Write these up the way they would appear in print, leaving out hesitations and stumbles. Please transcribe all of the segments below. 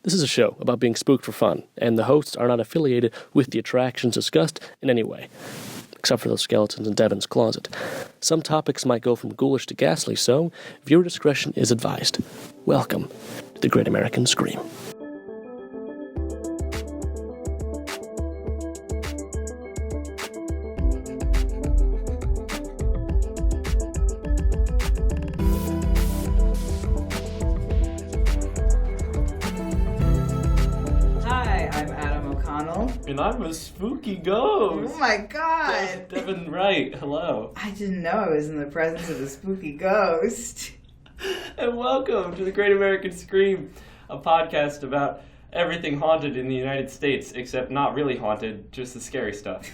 This is a show about being spooked for fun, and the hosts are not affiliated with the attractions discussed in any way, except for those skeletons in Devin's closet. Some topics might go from ghoulish to ghastly, so viewer discretion is advised. Welcome to the Great American Scream. And I'm a spooky ghost. Oh my god. Devin Wright, hello. I didn't know I was in the presence of a spooky ghost. And welcome to the Great American Scream, a podcast about everything haunted in the United States, except not really haunted, just the scary stuff.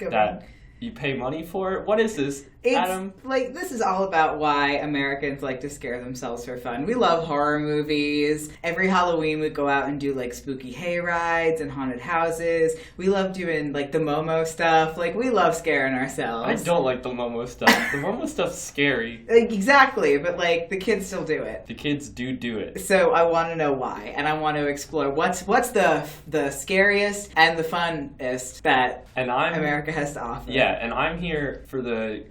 That you pay money for? What is this, Adam? This is all about why Americans like to scare themselves for fun. We love horror movies. Every Halloween we go out and do, spooky hay rides and haunted houses. We love doing, the Momo stuff. We love scaring ourselves. I don't like the Momo stuff. The Momo stuff's scary. Exactly, but, the kids still do it. The kids do it. So I want to know why, and I want to explore what's the scariest and the funnest that America has to offer. Yeah, and I'm here for the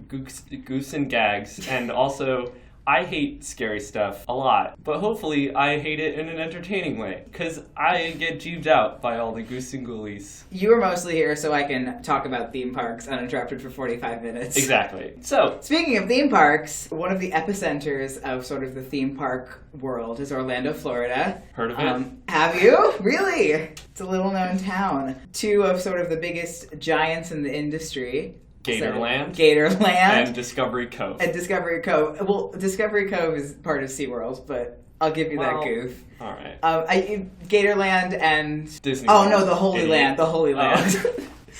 goose and gags, and also I hate scary stuff a lot, but hopefully I hate it in an entertaining way, because I get jeeved out by all the goose and ghoulies. You are mostly here so I can talk about theme parks uninterrupted for 45 minutes. Exactly. So, speaking of theme parks, one of the epicenters of sort of the theme park world is Orlando, Florida. Heard of it? Have you? Really? It's a little known town. Two of sort of the biggest giants in the industry. Gatorland. And Discovery Cove. Well, Discovery Cove is part of SeaWorld, but I'll give you that goof. All right. Gatorland and... Disney World. No, the Holy Land. The Holy Land.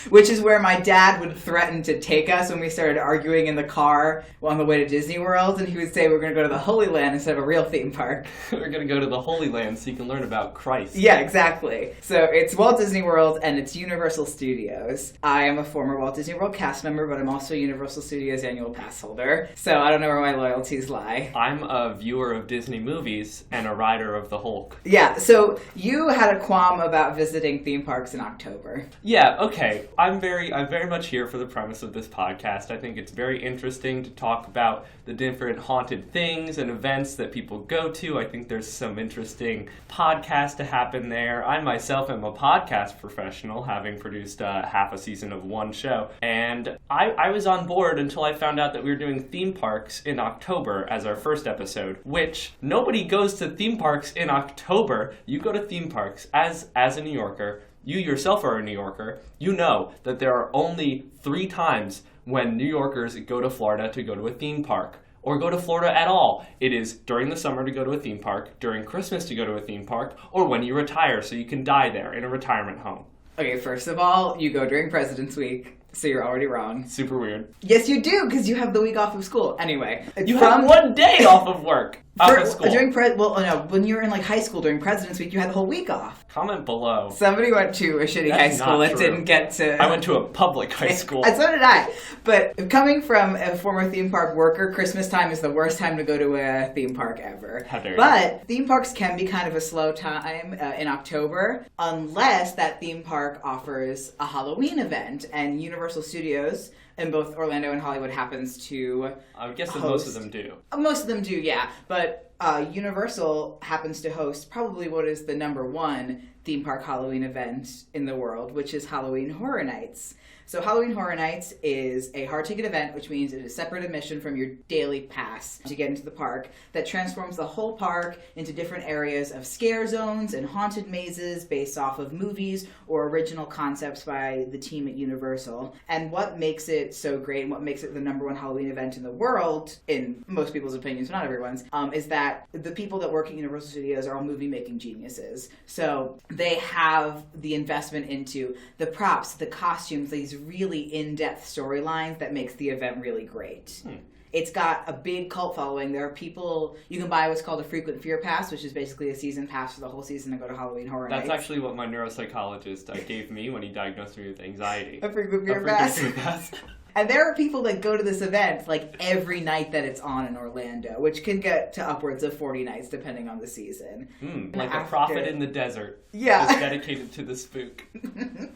Which is where my dad would threaten to take us when we started arguing in the car on the way to Disney World, and he would say we're going to go to the Holy Land instead of a real theme park. We're going to go to the Holy Land so you can learn about Christ. Yeah, exactly. So it's Walt Disney World and it's Universal Studios. I am a former Walt Disney World cast member, but I'm also a Universal Studios annual pass holder, so I don't know where my loyalties lie. I'm a viewer of Disney movies and a rider of the Hulk. Yeah, so you had a qualm about visiting theme parks in October. Yeah, okay. I'm very much here for the premise of this podcast. I think it's very interesting to talk about the different haunted things and events that people go to. I think there's some interesting podcasts to happen there. I myself am a podcast professional, having produced half a season of one show. And I was on board until I found out that we were doing theme parks in October as our first episode, which nobody goes to theme parks in October. You go to theme parks as a New Yorker. You yourself are a New Yorker. You know that there are only 3 times when New Yorkers go to Florida to go to a theme park, or go to Florida at all. It is during the summer to go to a theme park, during Christmas to go to a theme park, or when you retire so you can die there in a retirement home. Okay, first of all, you go during President's Week. So you're already wrong. Super weird. Yes, you do, because you have the week off of school. Anyway. You have 1 day off of work. Off of school. When you were in high school during President's Week, you had the whole week off. Comment below. Somebody went to a shitty high school and didn't get to... I went to a public high school. And so did I. But coming from a former theme park worker, Christmas time is the worst time to go to a theme park ever. How dare you. But theme parks can be kind of a slow time in October, unless that theme park offers a Halloween event. And Universal Studios in both Orlando and Hollywood happens to I guess that host. Most of them do. Most of them do, yeah. But Universal happens to host probably what is the number 1 theme park Halloween event in the world, which is Halloween Horror Nights. So Halloween Horror Nights is a hard ticket event, which means it is separate admission from your daily pass to get into the park, that transforms the whole park into different areas of scare zones and haunted mazes based off of movies or original concepts by the team at Universal. And what makes it so great and what makes it the number 1 Halloween event in the world, in most people's opinions, but not everyone's, is that the people that work at Universal Studios are all movie-making geniuses. So they have the investment into the props, the costumes, these really in-depth storylines that makes the event really great. It's got a big cult following. There are people, you can buy what's called a frequent fear pass, which is basically a season pass for the whole season to go to Halloween Horror Nights. That's actually what my neuropsychologist gave me when he diagnosed me with anxiety. A frequent fear pass? And there are people that go to this event like every night that it's on in Orlando, which can get to upwards of 40 nights depending on the season. Like a prophet in the desert. Yeah. Is dedicated to the spook.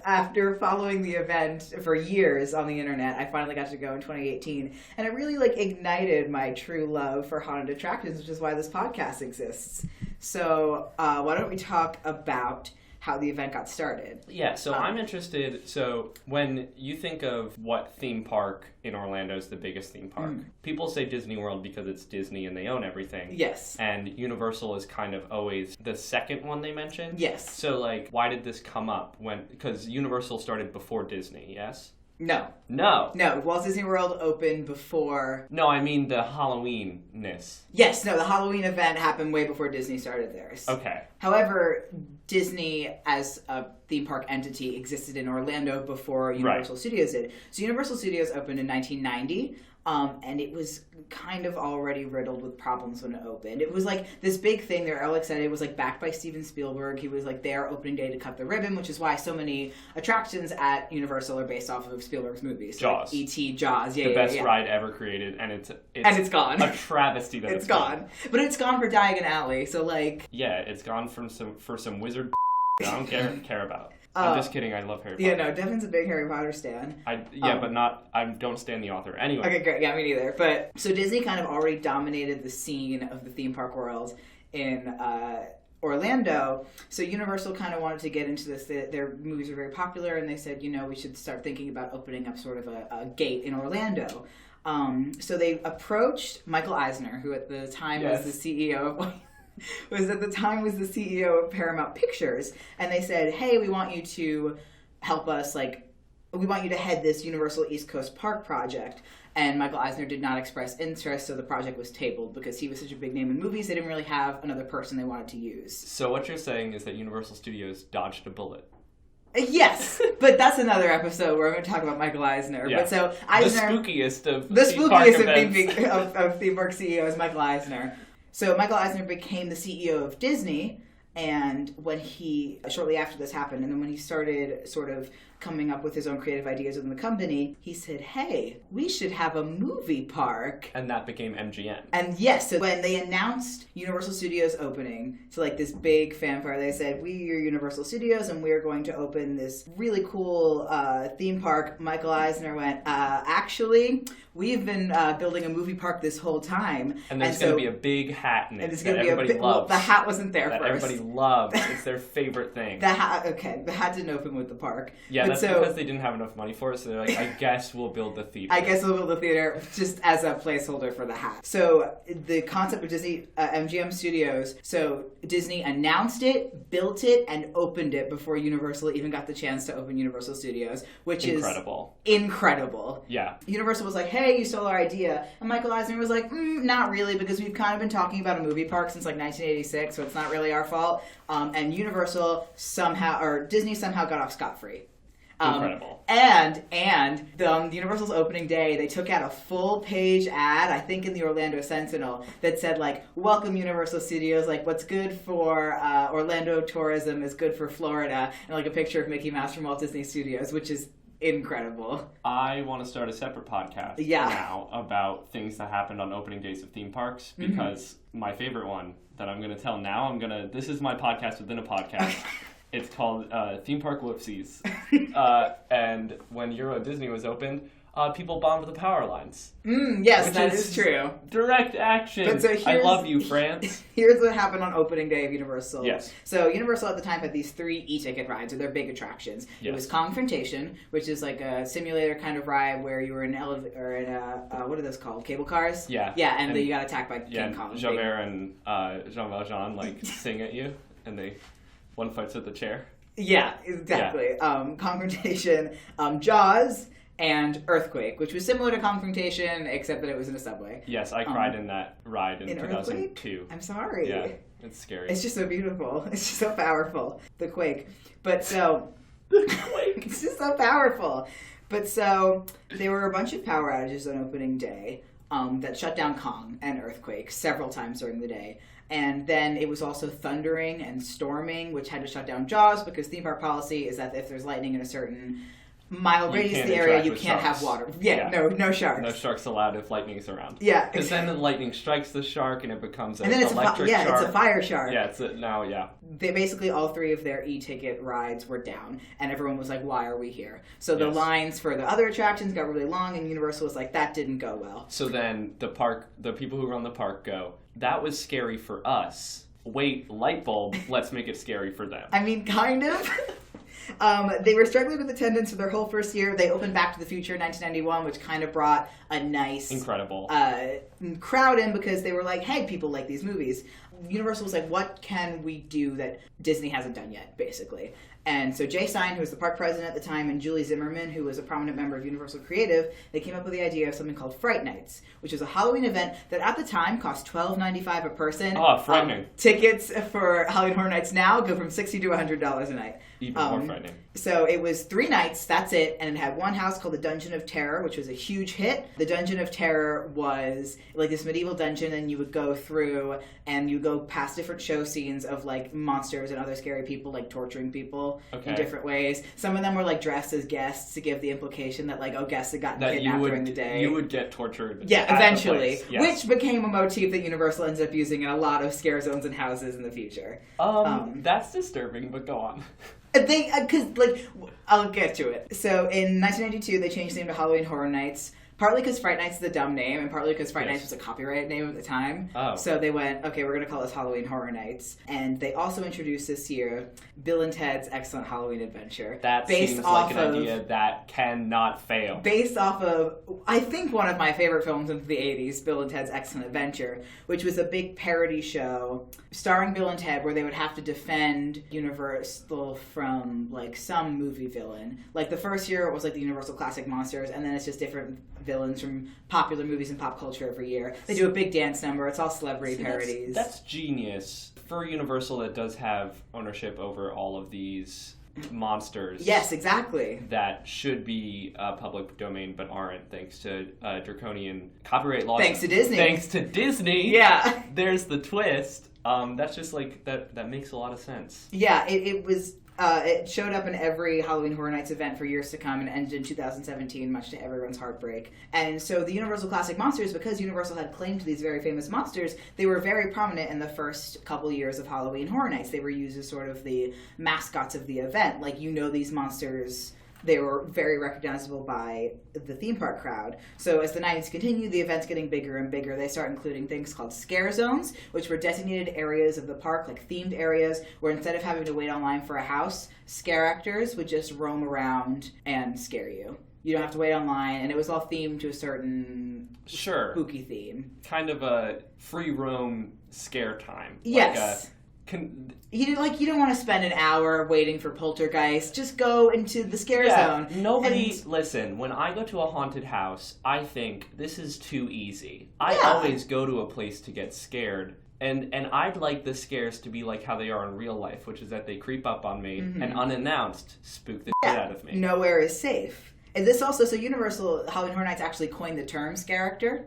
After following the event for years on the internet, I finally got to go in 2018, and it really like ignited my true love for haunted attractions, which is why this podcast exists. So why don't we talk about how the event got started? Yeah, so I'm interested. So when you think of what theme park in Orlando is the biggest theme park, people say Disney World because it's Disney and they own everything. Yes. And Universal is kind of always the second one they mention. Yes. So like, why did this come up because Universal started before Disney, yes? No. No. Walt Disney World opened before... No, I mean the Halloween-ness. Yes, no, the Halloween event happened way before Disney started theirs. Okay. However, Disney as a theme park entity existed in Orlando before Universal Studios did. So Universal Studios opened in 1990. And it was kind of already riddled with problems when it opened. It was like this big thing. They were all excited. It was like backed by Steven Spielberg. He was like there opening day to cut the ribbon, which is why so many attractions at Universal are based off of Spielberg's movies. Jaws. Like E.T., Jaws. The best ride ever created, and it's gone. A travesty that it's gone. But it's gone for Diagon Alley, so like... Yeah, it's gone for some wizard that I don't care about. I'm just kidding. I love Harry Potter. Yeah, no, Devin's a big Harry Potter stan. But not. I don't stand the author. Anyway. Okay, great. Yeah, me neither. But so Disney kind of already dominated the scene of the theme park world in Orlando. So Universal kind of wanted to get into this. Their movies are very popular, and they said, we should start thinking about opening up sort of a gate in Orlando. So they approached Michael Eisner, who at the time was the CEO of... was the CEO of Paramount Pictures, and they said, hey, we want you to help us, we want you to head this Universal East Coast Park project. And Michael Eisner did not express interest, so the project was tabled because he was such a big name in movies, they didn't really have another person they wanted to use. So what you're saying is that Universal Studios dodged a bullet. Yes, but that's another episode where I'm going to talk about Michael Eisner. Yeah. But so Eisner, the spookiest of theme park CEOs, Michael Eisner. So Michael Eisner became the CEO of Disney, and shortly after this happened, and then when he started sort of coming up with his own creative ideas within the company, he said, hey, we should have a movie park. And that became MGM. And yes, so when they announced Universal Studios opening, so like this big fanfare, they said, we are Universal Studios and we're going to open this really cool theme park. Michael Eisner went, actually, we've been building a movie park this whole time. And there's going to be a big hat in it and that everybody loves. Well, the hat wasn't there that first. Everybody loves. It's their favorite thing. The hat didn't open with the park. Yeah, that's because they didn't have enough money for it, so they're like, I guess we'll build the theater. I guess we'll build the theater just as a placeholder for the hat. So the concept of Disney, MGM Studios, so Disney announced it, built it, and opened it before Universal even got the chance to open Universal Studios, which is incredible. Yeah. Universal was like, hey, you stole our idea. And Michael Eisner was like, not really, because we've kind of been talking about a movie park since like 1986, so it's not really our fault. And Disney somehow got off scot-free. Incredible. And Universal's opening day, they took out a full-page ad, I think in the Orlando Sentinel, that said, like, welcome Universal Studios, like, what's good for Orlando tourism is good for Florida, and, like, a picture of Mickey Mouse from Walt Disney Studios, which is incredible. I want to start a separate podcast now about things that happened on opening days of theme parks, because my favorite one that I'm going to tell now, this is my podcast within a podcast. It's called Theme Park Whoopsies. And when Euro Disney was opened, people bombed the power lines. Yes, that is true. Direct action. But so I love you, France. Here's what happened on opening day of Universal. Yes. So Universal at the time had these 3 e-ticket rides, or their big attractions. Yes. It was Confrontation, which is like a simulator kind of ride where you were in an elevator, or in a, what are those called? Cable cars? Yeah. Yeah, and then you got attacked by King Kong. Javert and Jean Valjean sing at you, and one fights with the chair. Yeah, exactly. Yeah. Confrontation, Jaws, and Earthquake, which was similar to Confrontation, except that it was in a subway. Yes, I cried in that ride in 2002. Earthquake? I'm sorry. Yeah, it's scary. It's just so beautiful. It's just so powerful. The quake. But so... The quake! It's just so powerful. But so, there were a bunch of power outages on opening day that shut down Kong and Earthquake several times during the day. And then it was also thundering and storming, which had to shut down Jaws, because theme park policy is that if there's lightning in a certain mile You radius of can't the area, interact you with can't sharks. have water. Yeah, no sharks. No sharks allowed if lightning's around. Yeah. Because then the lightning strikes the shark and it becomes an And then it's electric shark. it's a fire shark. Yeah, yeah. They basically, all 3 of their e-ticket rides were down, and everyone was like, why are we here? So the lines for the other attractions got really long, and Universal was like, that didn't go well. So then the people who run the park go, that was scary for us. Wait, light bulb, let's make it scary for them. I mean, kind of. They were struggling with attendance for their whole first year. They opened Back to the Future in 1991, which kind of brought a nice... Incredible. Crowd in because they were like, hey, people like these movies. Universal was like, what can we do that Disney hasn't done yet, basically? And so Jay Stein, who was the park president at the time, and Julie Zimmerman, who was a prominent member of Universal Creative, they came up with the idea of something called Fright Nights, which was a Halloween event that at the time cost $12.95 a person. Oh, frightening. Tickets for Halloween Horror Nights now go from $60 to $100 a night. Even more frightening. So it was 3 nights, that's it, and it had one house called the Dungeon of Terror, which was a huge hit. The Dungeon of Terror was like this medieval dungeon, and you would go through and you go past different show scenes of like monsters and other scary people like torturing people in different ways. Some of them were like dressed as guests to give the implication that like, guests had gotten kidnapped during the day. You would get tortured. Yeah, eventually. Yes. Which became a motive that Universal ends up using in a lot of scare zones and houses in the future. That's disturbing, but go on. I'll get to it. So in 1992, they changed the name to Halloween Horror Nights. Partly because Fright Nights is a dumb name, and partly because Fright Nights was a copyrighted name at the time. Oh. So they went, okay, we're going to call this Halloween Horror Nights. And they also introduced this year Bill and Ted's Excellent Halloween Adventure. That seems like an idea that cannot fail. Based off of, I think, one of my favorite films of the 80s, Bill and Ted's Excellent Adventure, which was a big parody show starring Bill and Ted where they would have to defend Universal from, like, some movie villain. Like, the first year it was, like, the Universal Classic Monsters, and then it's just different villains from popular movies and pop culture every year. They do a big dance number. It's all celebrity parodies. That's genius. For Universal that does have ownership over all of these monsters. Yes, exactly. That should be public domain but aren't, thanks to draconian copyright laws. Thanks to Disney. Thanks to Disney. Yeah. There's the twist. That's just like, that makes a lot of sense. Yeah, it was... it showed up in every Halloween Horror Nights event for years to come and ended in 2017, much to everyone's heartbreak. And so the Universal Classic Monsters, because Universal had claim to these very famous monsters, they were very prominent in the first couple years of Halloween Horror Nights. They were used as sort of the mascots of the event. Like, these monsters... They were very recognizable by the theme park crowd. So as the 90s continue, the event's getting bigger and bigger. They start including things called scare zones, which were designated areas of the park, like themed areas, where instead of having to wait online for a house, scare actors would just roam around and scare you. You don't have to wait online, and it was all themed to a certain spooky theme. Kind of a free roam scare time. Yes. You don't want to spend an hour waiting for Poltergeist. Just go into the scare zone. Listen, when I go to a haunted house, I think this is too easy. I always go to a place to get scared. And I'd like the scares to be like how they are in real life, which is that they creep up on me and unannounced spook the shit out of me. Nowhere is safe. And this also, so Universal Halloween Horror Nights actually coined the term scare actor.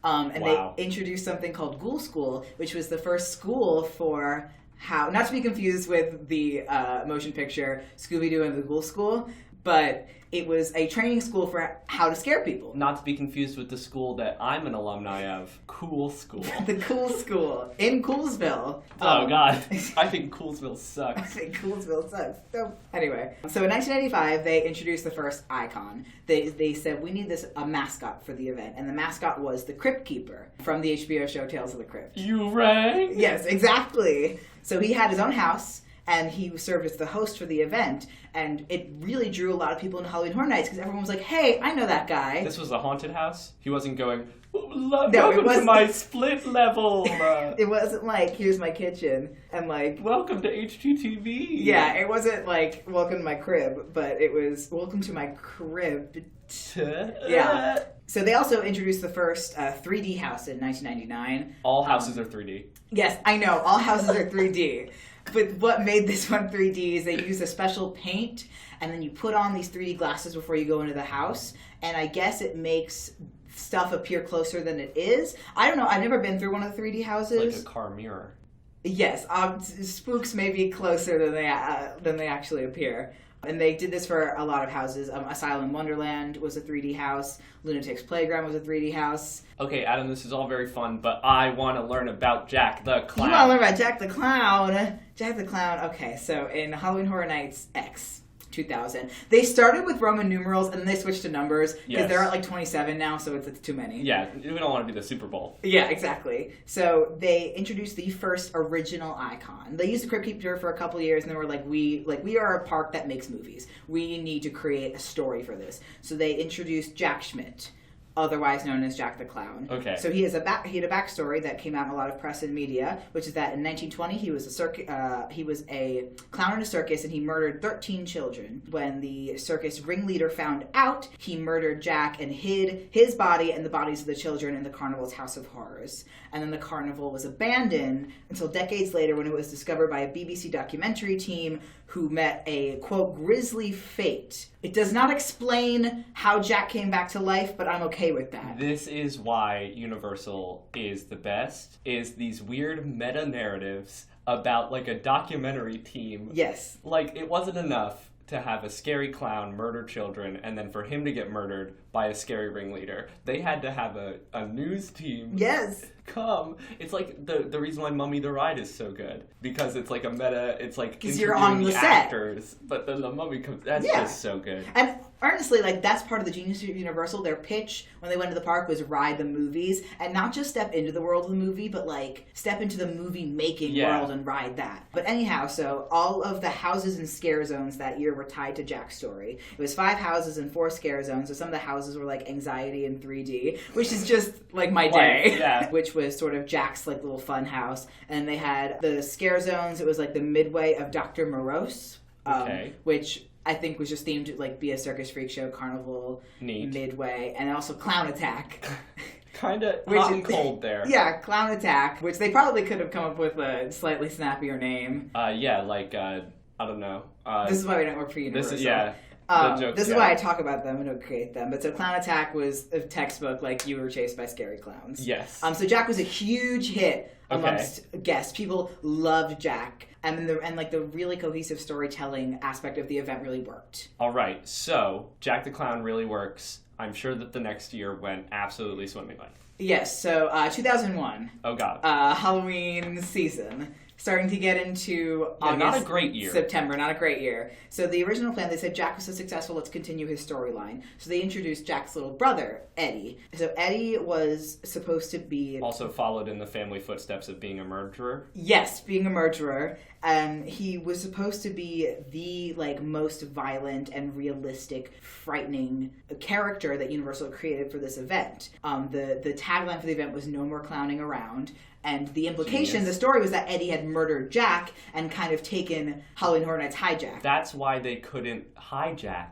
They introduced something called Ghoul School, which was the first school for how, not to be confused with the motion picture Scooby-Doo and the Ghoul School, but it was a training school for how to scare people. Not to be confused with the school that I'm an alumni of, Cool School. The Cool School in Coolsville. Oh, God. I think Coolsville sucks. I think Coolsville sucks. So, anyway, so in 1995, they introduced the first icon. They said, we need a mascot for the event. And the mascot was the Crypt Keeper from the HBO show Tales of the Crypt. You rang? Yes, exactly. So he had his own house, and he served as the host for the event. And it really drew a lot of people into Halloween Horror Nights because everyone was like, hey, I know that guy. This was a haunted house? He wasn't going, welcome to my split level. It wasn't like, here's my kitchen, and like... Welcome to HGTV. Yeah, it wasn't like, welcome to my crib, but it was, welcome to my crib. Yeah. So they also introduced the first 3D house in 1999. All houses are 3D. Yes, I know. All houses are 3D. But what made this one 3D is they use a special paint, and then you put on these 3D glasses before you go into the house, and I guess it makes stuff appear closer than it is. I don't know. I've never been through one of the 3D houses. Like a car mirror. Yes, spooks may be closer than they actually appear. And they did this for a lot of houses. Asylum Wonderland was a 3D house. Lunatic's Playground was a 3D house. Okay, Adam, this is all very fun, but I want to learn about Jack the Clown. You want to learn about Jack the Clown? Jack the Clown. Okay, so in Halloween Horror Nights X 2000, they started with Roman numerals and then they switched to numbers because they're at like 27 now, so it's too many. Yeah, we don't want to be the Super Bowl. Yeah, exactly. So they introduced the first original icon. They used the Crypt Keeper for a couple of years, and they were like, we are a park that makes movies. We need to create a story for this. So they introduced Jack Schmidt, otherwise known as Jack the Clown. Okay. So he had a backstory that came out in a lot of press and media, which is that in 1920 he was a clown in a circus and he murdered 13 children. When the circus ringleader found out, he murdered Jack and hid his body and the bodies of the children in the carnival's House of Horrors. And then the carnival was abandoned until decades later when it was discovered by a BBC documentary team who met a, quote, grisly fate. It does not explain how Jack came back to life, but I'm okay with that. This is why Universal is the best, is these weird meta-narratives about, like, a documentary team. Yes. Like, it wasn't enough to have a scary clown murder children and then for him to get murdered by a scary ringleader. They had to have a news team. Yes. Come. It's like the reason why Mummy the Ride is so good. Because it's like a meta, it's like because you're on the set. Actors, but then the Mummy comes, that's just so good. And honestly, like, that's part of the genius of Universal. Their pitch when they went to the park was ride the movies and not just step into the world of the movie, but like step into the movie making world and ride that. But anyhow, so all of the houses and scare zones that year were tied to Jack's story. It was 5 houses and 4 scare zones. So some of the houses were like anxiety in 3D, which is just like my day. Yeah. Which was sort of Jack's like little fun house. And they had the scare zones. It was like the midway of Dr. Morose, which I think was just themed to like be a circus freak show, carnival, midway, and also Clown Attack. Kind of hot and cold there. Yeah, Clown Attack, which they probably could have come up with a slightly snappier name. I don't know. This is why we don't work for Universal. This is why I talk about them and don't create them. But so Clown Attack was a textbook, like you were chased by scary clowns. Yes. So Jack was a huge hit amongst guests. People loved Jack. And the really cohesive storytelling aspect of the event really worked. All right, so Jack the Clown really works. I'm sure that the next year went absolutely swimmingly. Yes, so 2001. Oh, God. Halloween season. Starting to get into August, not a great year. September, not a great year. So the original plan, they said Jack was so successful, let's continue his storyline. So they introduced Jack's little brother, Eddie. So Eddie was supposed to be... Also followed in the family footsteps of being a murderer? Yes, being a murderer. He was supposed to be the most violent and realistic, frightening character that Universal created for this event. The tagline for the event was "No more clowning around." And the implication, the story was that Eddie had murdered Jack and kind of taken Halloween Horror Nights hijack. That's why they couldn't hijack.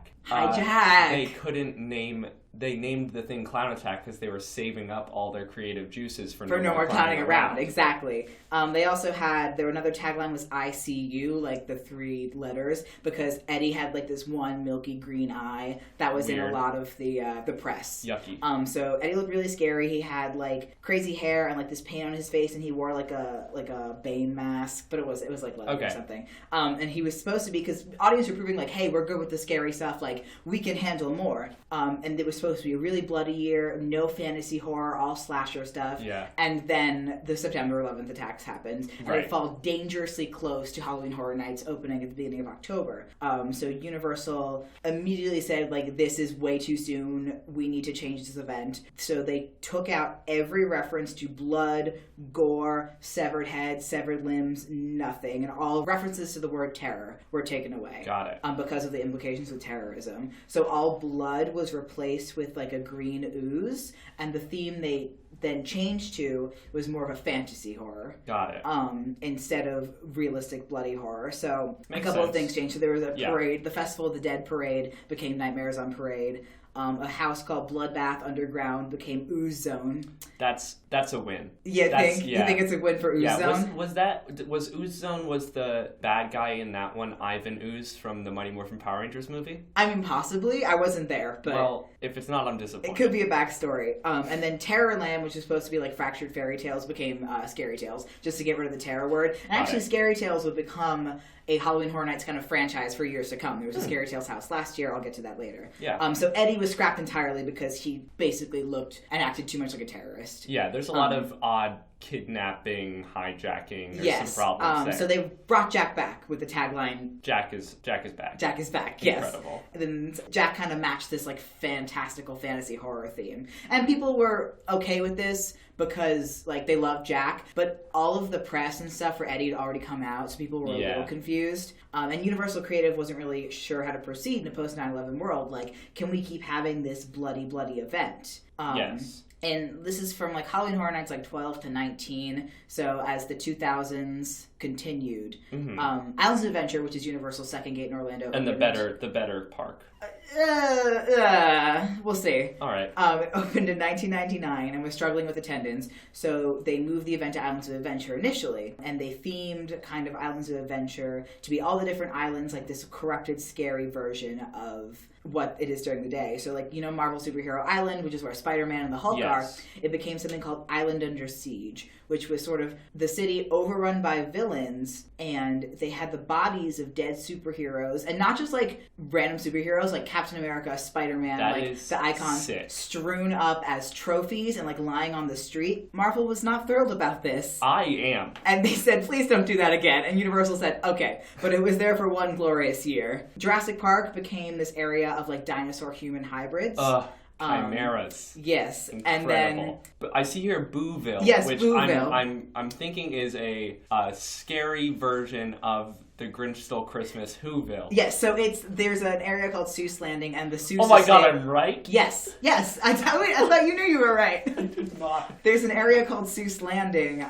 They named the thing Clown Attack because they were saving up all their creative juices for no more clowning around. Exactly. They also had, another tagline was ICU, like the 3 letters, because Eddie had like this one milky green eye that was in a lot of the press. Yucky. So Eddie looked really scary. He had like crazy hair and like this paint on his face, and he wore like a Bane mask, but it was like leather or something. And he was supposed to be, because audience were proving like, hey, we're good with the scary stuff, like we can handle more. And it was supposed to be a really bloody year, no fantasy horror, all slasher stuff. Yeah. And then the September 11th attacks happened, and it fell dangerously close to Halloween Horror Nights opening at the beginning of October. So Universal immediately said, like, this is way too soon, we need to change this event. So they took out every reference to blood, gore, severed heads, severed limbs, nothing. And all references to the word terror were taken away. Got it. Because of the implications of terrorism. So all blood was replaced with like a green ooze, and the theme they then changed to was more of a fantasy horror. Got it. Instead of realistic bloody horror. So Makes a couple sense. of things changed. So there was a parade, the Festival of the Dead parade became Nightmares on Parade. A house called Bloodbath Underground became Ooze Zone. That's a win. You think it's a win for Ooze Zone? Was Ooze Zone was the bad guy in that one Ivan Ooze from the Mighty Morphin Power Rangers movie? I mean, possibly. I wasn't there, but... Well, if it's not, I'm disappointed. It could be a backstory. And then Terrorland, which is supposed to be like Fractured Fairy Tales, became Scary Tales, just to get rid of the terror word. And actually, Scary Tales would become a Halloween Horror Nights kind of franchise for years to come. There was a Scary Tales house last year. I'll get to that later. Yeah. So Eddie was scrapped entirely because he basically looked and acted too much like a terrorist. Yeah, there's a lot of odd kidnapping, hijacking. There's some problems there. So they brought Jack back with the tagline, Jack is back. Jack is back, yes. Incredible. And then Jack kind of matched this like fantastical fantasy horror theme. And people were okay with this because like they loved Jack, but all of the press and stuff for Eddie had already come out, so people were a little confused. And Universal Creative wasn't really sure how to proceed in a post 9/11 world. Like, can we keep having this bloody event? Yes. And this is from like Halloween Horror Nights like 12 to 19. So as the 2000s continued, Islands of Adventure, which is Universal's second gate in Orlando, and the better park. We'll see. All right. It opened in 1999 and was struggling with attendance, so they moved the event to Islands of Adventure initially, and they themed kind of Islands of Adventure to be all the different islands, like this corrupted, scary version of what it is during the day. So like, you know, Marvel Superhero Island, which is where Spider-Man and the Hulk are, it became something called Island Under Siege, which was sort of the city overrun by villains, and they had the bodies of dead superheroes, and not just like random superheroes like Captain America, Spider-Man, like the icons strewn up as trophies and like lying on the street. Marvel was not thrilled about this. I am. And they said, please don't do that again. And Universal said, okay. But it was there for one glorious year. Jurassic Park became this area of like dinosaur-human hybrids. Chimeras. Yes. Incredible. And then... But I see here Booville. Yes, which Booville. I'm thinking is a scary version of the Grinch Stole Christmas Whoville. Yes, so there's an area called Seuss Landing, and the Seuss Oh my god, I'm right? Yes. I thought you knew you were right. I did not. There's an area called Seuss Landing,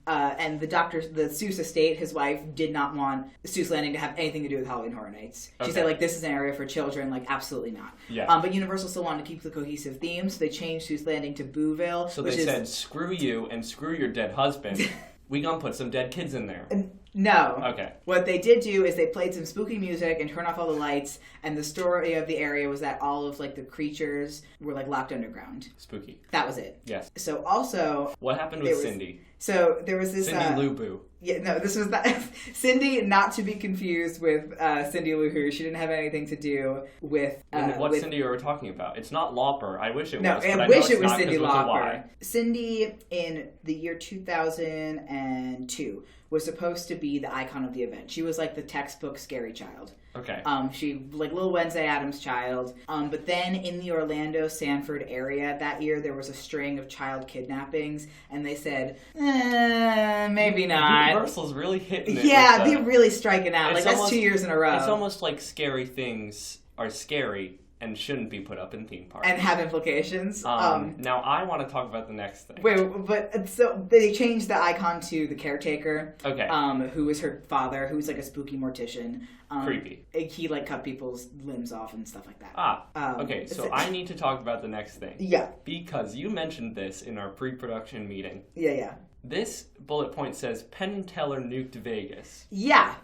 and the Seuss estate, his wife, did not want Seuss Landing to have anything to do with Halloween Horror Nights. She said, like, this is an area for children, like, absolutely not. Yeah. But Universal still wanted to keep the cohesive theme, so they changed Seuss Landing to Booville. So they said, screw you and screw your dead husband. We gonna put some dead kids in there. No. Okay. What they did do is they played some spooky music and turned off all the lights, and the story of the area was that all of like the creatures were like locked underground. Spooky. That was it. Yes. So also... What happened with Cindy? So there was this... Cindy Lou Boo. Yeah, no, this was that. Cindy, not to be confused with Cindy Lou Who. She didn't have anything to do with... what Cindy are we talking about? It's not Lauper. I wish it was. No, but I wish it was not, Cindy Lauper. Cindy, in the year 2002, was supposed to be the icon of the event. She was like the textbook scary child. Okay. She like Little Wednesday Addams child. But then in the Orlando Sanford area that year, there was a string of child kidnappings, and they said, maybe not. Universal's really hitting it. Yeah, they're really striking out. Like that's 2 years in a row. It's almost like scary things are scary and shouldn't be put up in theme parks. And have implications. Now I want to talk about the next thing. Wait, but so they changed the icon to the caretaker. Okay. Who was her father, who's like a spooky mortician. Creepy. He like cut people's limbs off and stuff like that. Okay, so I need to talk about the next thing. Yeah. Because you mentioned this in our pre-production meeting. Yeah. This bullet point says Penn and Teller nuked Vegas. Yeah.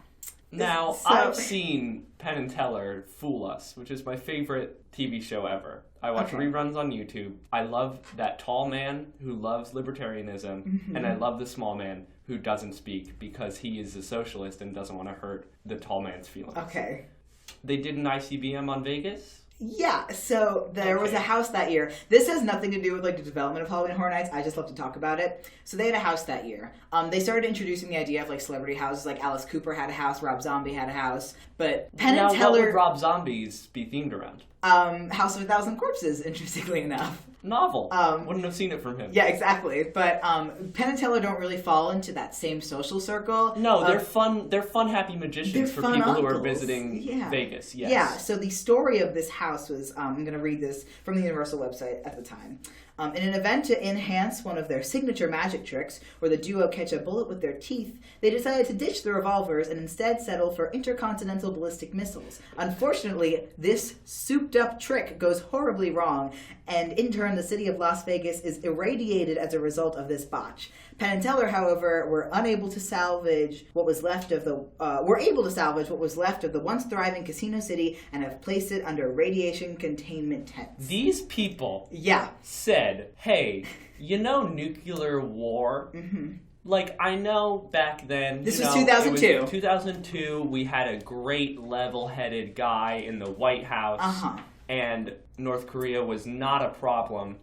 Now, I've seen Penn and Teller fool us, which is my favorite TV show ever. I watch reruns on YouTube. I love that tall man who loves libertarianism, and I love the small man who doesn't speak because he is a socialist and doesn't want to hurt the tall man's feelings. Okay. They did an ICBM on Vegas? Yeah, so there was a house that year. This has nothing to do with like the development of Halloween Horror Nights. I just love to talk about it. So they had a house that year. They started introducing the idea of like celebrity houses. Like Alice Cooper had a house, Rob Zombie had a house, but Penn and Teller. What would Rob Zombies be themed around? House of a Thousand Corpses, interestingly enough. Novel. Wouldn't have seen it from him. Yeah, exactly. But Penn and Teller don't really fall into that same social circle. No, they're fun. They're fun, happy magicians for people who are visiting Vegas. Yes. Yeah. So the story of this house was I'm going to read this from the Universal website at the time. In an event to enhance one of their signature magic tricks, where the duo catch a bullet with their teeth, they decided to ditch the revolvers and instead settle for intercontinental ballistic missiles. Unfortunately, this souped-up trick goes horribly wrong, and in turn, the city of Las Vegas is irradiated as a result of this botch. Penn and Teller, however, were able to salvage what was left of the once thriving casino city and have placed it under radiation containment tents. These people said, hey, you know nuclear war? Like, I know back then... This you was know, 2002. It was 2002, we had a great level-headed guy in the White House. Uh-huh. And North Korea was not a problem,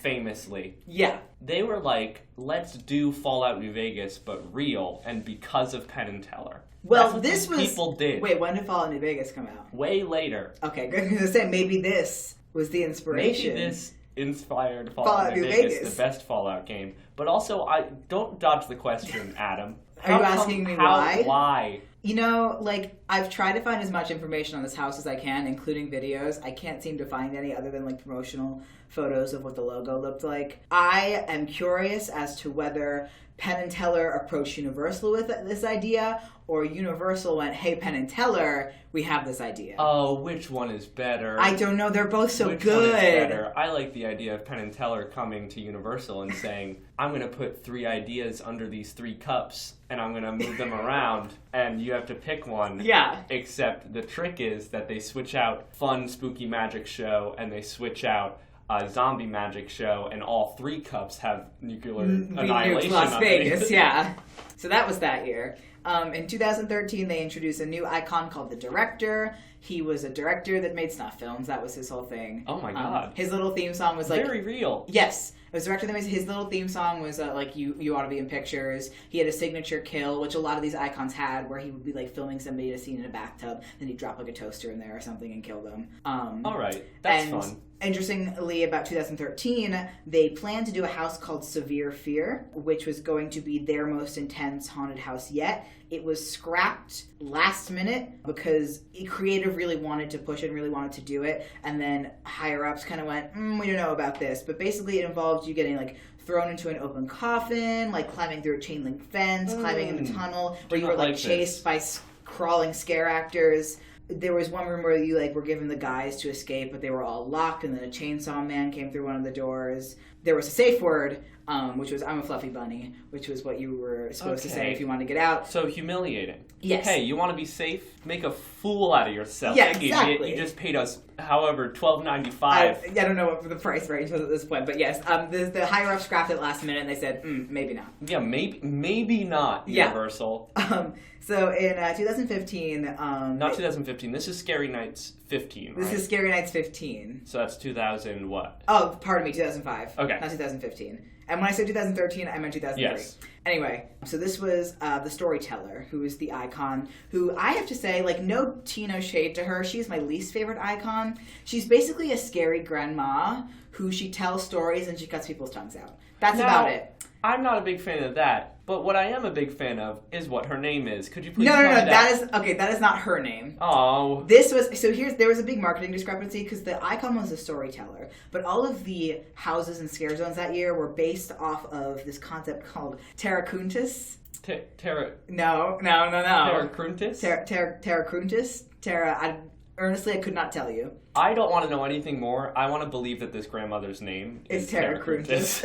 famously. Yeah. They were like, let's do Fallout New Vegas, but real, and because of Penn and Teller. Well, That's what this was... people did. Wait, when did Fallout New Vegas come out? Way later. Okay, good. I was going to say, maybe this was the inspiration. Maybe this inspired Fallout New Vegas, the best Fallout game. But also, don't dodge the question, Adam. Are you asking me why? Why? You know, like, I've tried to find as much information on this house as I can, including videos. I can't seem to find any other than, like, promotional photos of what the logo looked like. I am curious as to whether Penn and Teller approached Universal with this idea, or Universal went, hey, Penn and Teller, we have this idea. Oh, which one is better? I don't know. They're both so which good. One is better? I like the idea of Penn and Teller coming to Universal and saying, I'm going to put 3 ideas under these 3 cups, and I'm going to move them around, and you have to pick one. Yeah. Except the trick is that they switch out fun, spooky magic show, and they switch out a zombie magic show, and all 3 cups have nuclear annihilation. Las Vegas, yeah. So that was that year. In 2013, they introduced a new icon called the Director. He was a director that made snuff films. That was his whole thing. Oh my god. His little theme song was like... Very real. Yes. It was a director that made... His little theme song was like, you ought to be in pictures. He had a signature kill, which a lot of these icons had, where he would be like filming somebody in a scene in a bathtub, then he'd drop like a toaster in there or something and kill them. Alright. That's fun. Interestingly, about 2013, they planned to do a house called Severe Fear, which was going to be their most intense haunted house yet. It was scrapped last minute because creative really wanted to push it and really wanted to do it, and then higher-ups kind of went, we don't know about this. But basically it involved you getting like thrown into an open coffin, like climbing through a chain link fence, climbing in a tunnel, where you were like chased by crawling scare actors. There was one room where you like were given the guys to escape, but they were all locked, and then a chainsaw man came through one of the doors. There was a safe word, which was "I'm a fluffy bunny," which was what you were supposed to say if you wanted to get out. So humiliating. Yes. Hey, you want to be safe? Make a fool out of yourself. Yeah, exactly. Idiot. You just paid us, however, $12.95. I don't know what the price range was at this point, but yes, the higher ups scrapped it last minute, and they said, maybe not. Yeah, maybe not. Universal. Yeah. So in 2015... Not 2015. This is Scary Nights 15, right? This is Scary Nights 15. So that's 2000 what? Oh, pardon me, 2005. Okay. Not 2015. And when I said 2013, I meant 2003. Yes. Anyway, so this was the storyteller, who is the icon, who I have to say, like, no tea, no shade to her. She's my least favorite icon. She's basically a scary grandma who she tells stories and she cuts people's tongues out. That's about it. I'm not a big fan of that, but what I am a big fan of is what her name is. Could you please No, tell me that? That is not her name. Oh. There was a big marketing discrepancy because the icon was a storyteller, but all of the houses and scare zones that year were based off of this concept called Terra Cruntus. No. Terra Cruntus? Terra Cruntus. Honestly, I could not tell you. I don't want to know anything more. I want to believe that this grandmother's name is Terra Cruntus.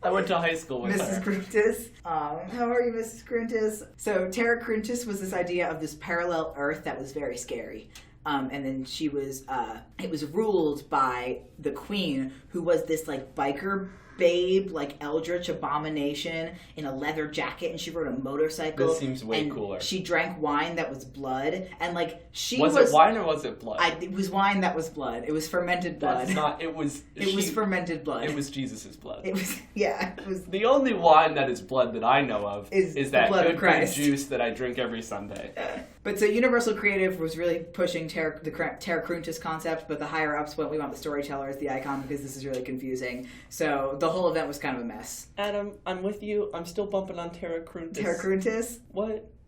I went to high school with Mrs. Cruntus. How are you, Mrs. Cruntus? So Terra Cruntus was this idea of this parallel Earth that was very scary. And then she was, it was ruled by the queen, who was this like biker babe, like eldritch abomination in a leather jacket, and she rode a motorcycle. This seems way and cooler. She drank wine that was blood, and like Was it wine or was it blood? It was wine that was blood. It was fermented blood. That's not. It was. It was fermented blood. It was Jesus' blood. It was. Yeah. It was. The only wine that is blood that I know of is that blood of Christ juice that I drink every Sunday. But so Universal Creative was really pushing the Terra Cruntus concept, but the higher ups went, we want the storyteller as the icon because this is really confusing. So the whole event was kind of a mess. Adam, I'm with you. I'm still bumping on Terra Cruntus. Terra Cruntus?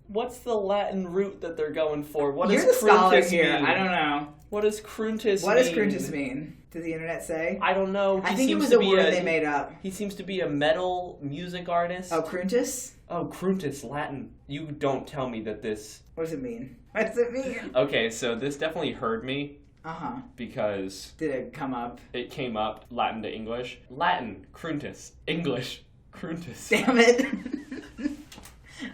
What's the Latin root that they're going for? What You're does the scholar Cruntus here. mean? I don't know. What does Cruntus mean? What does Cruntus mean? Did the internet say? I don't know. I think it was a word they made up. He seems to be a metal music artist. Oh, Cruntus? Oh, Cruntus, Latin. You don't tell me that this... What does it mean? What does it mean? Okay, so this definitely heard me. Uh-huh. Because... Did it come up? It came up, Latin to English. Latin, Cruntus. English, Cruntus. Damn it.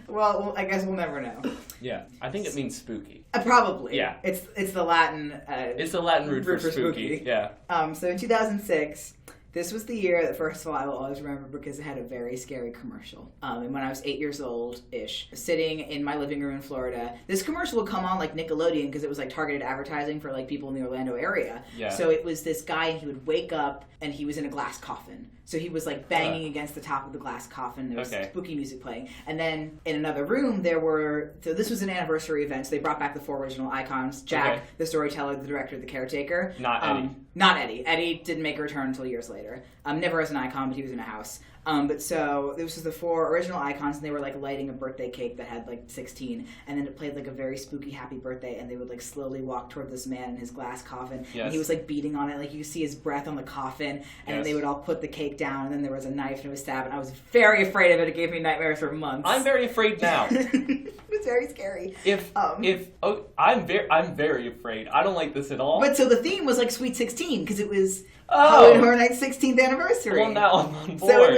Well, I guess we'll never know. Yeah, I think it means spooky. Probably. Yeah. It's the Latin... it's the Latin root for spooky. Yeah. So in 2006, This was the year that, first of all, I will always remember because it had a very scary commercial. And when I was 8 years old-ish, sitting in my living room in Florida, this commercial would come on like Nickelodeon because it was like targeted advertising for like people in the Orlando area. Yeah. So it was this guy, and he would wake up and he was in a glass coffin. So he was like banging against the top of the glass coffin. There was spooky music playing. And then in another room so this was an anniversary event, so they brought back the 4 original icons. Jack, the storyteller, the director, the caretaker. Not Eddie. Not Eddie. Eddie didn't make a return until years later. Never as an icon, but he was in a house. But so this was the 4 original icons, and they were like lighting a birthday cake that had like 16, and then it played like a very spooky happy birthday, and they would like slowly walk toward this man in his glass coffin, and he was like beating on it, like you could see his breath on the coffin, and then they would all put the cake down, and then there was a knife and it was stabbed, and I was very afraid of it. It gave me nightmares for months. I'm very afraid now. It was very scary. I'm very afraid. I don't like this at all. But so the theme was like Sweet 16 because it was Halloween Horror Nights' 16th anniversary. Well, now I'm on board. So it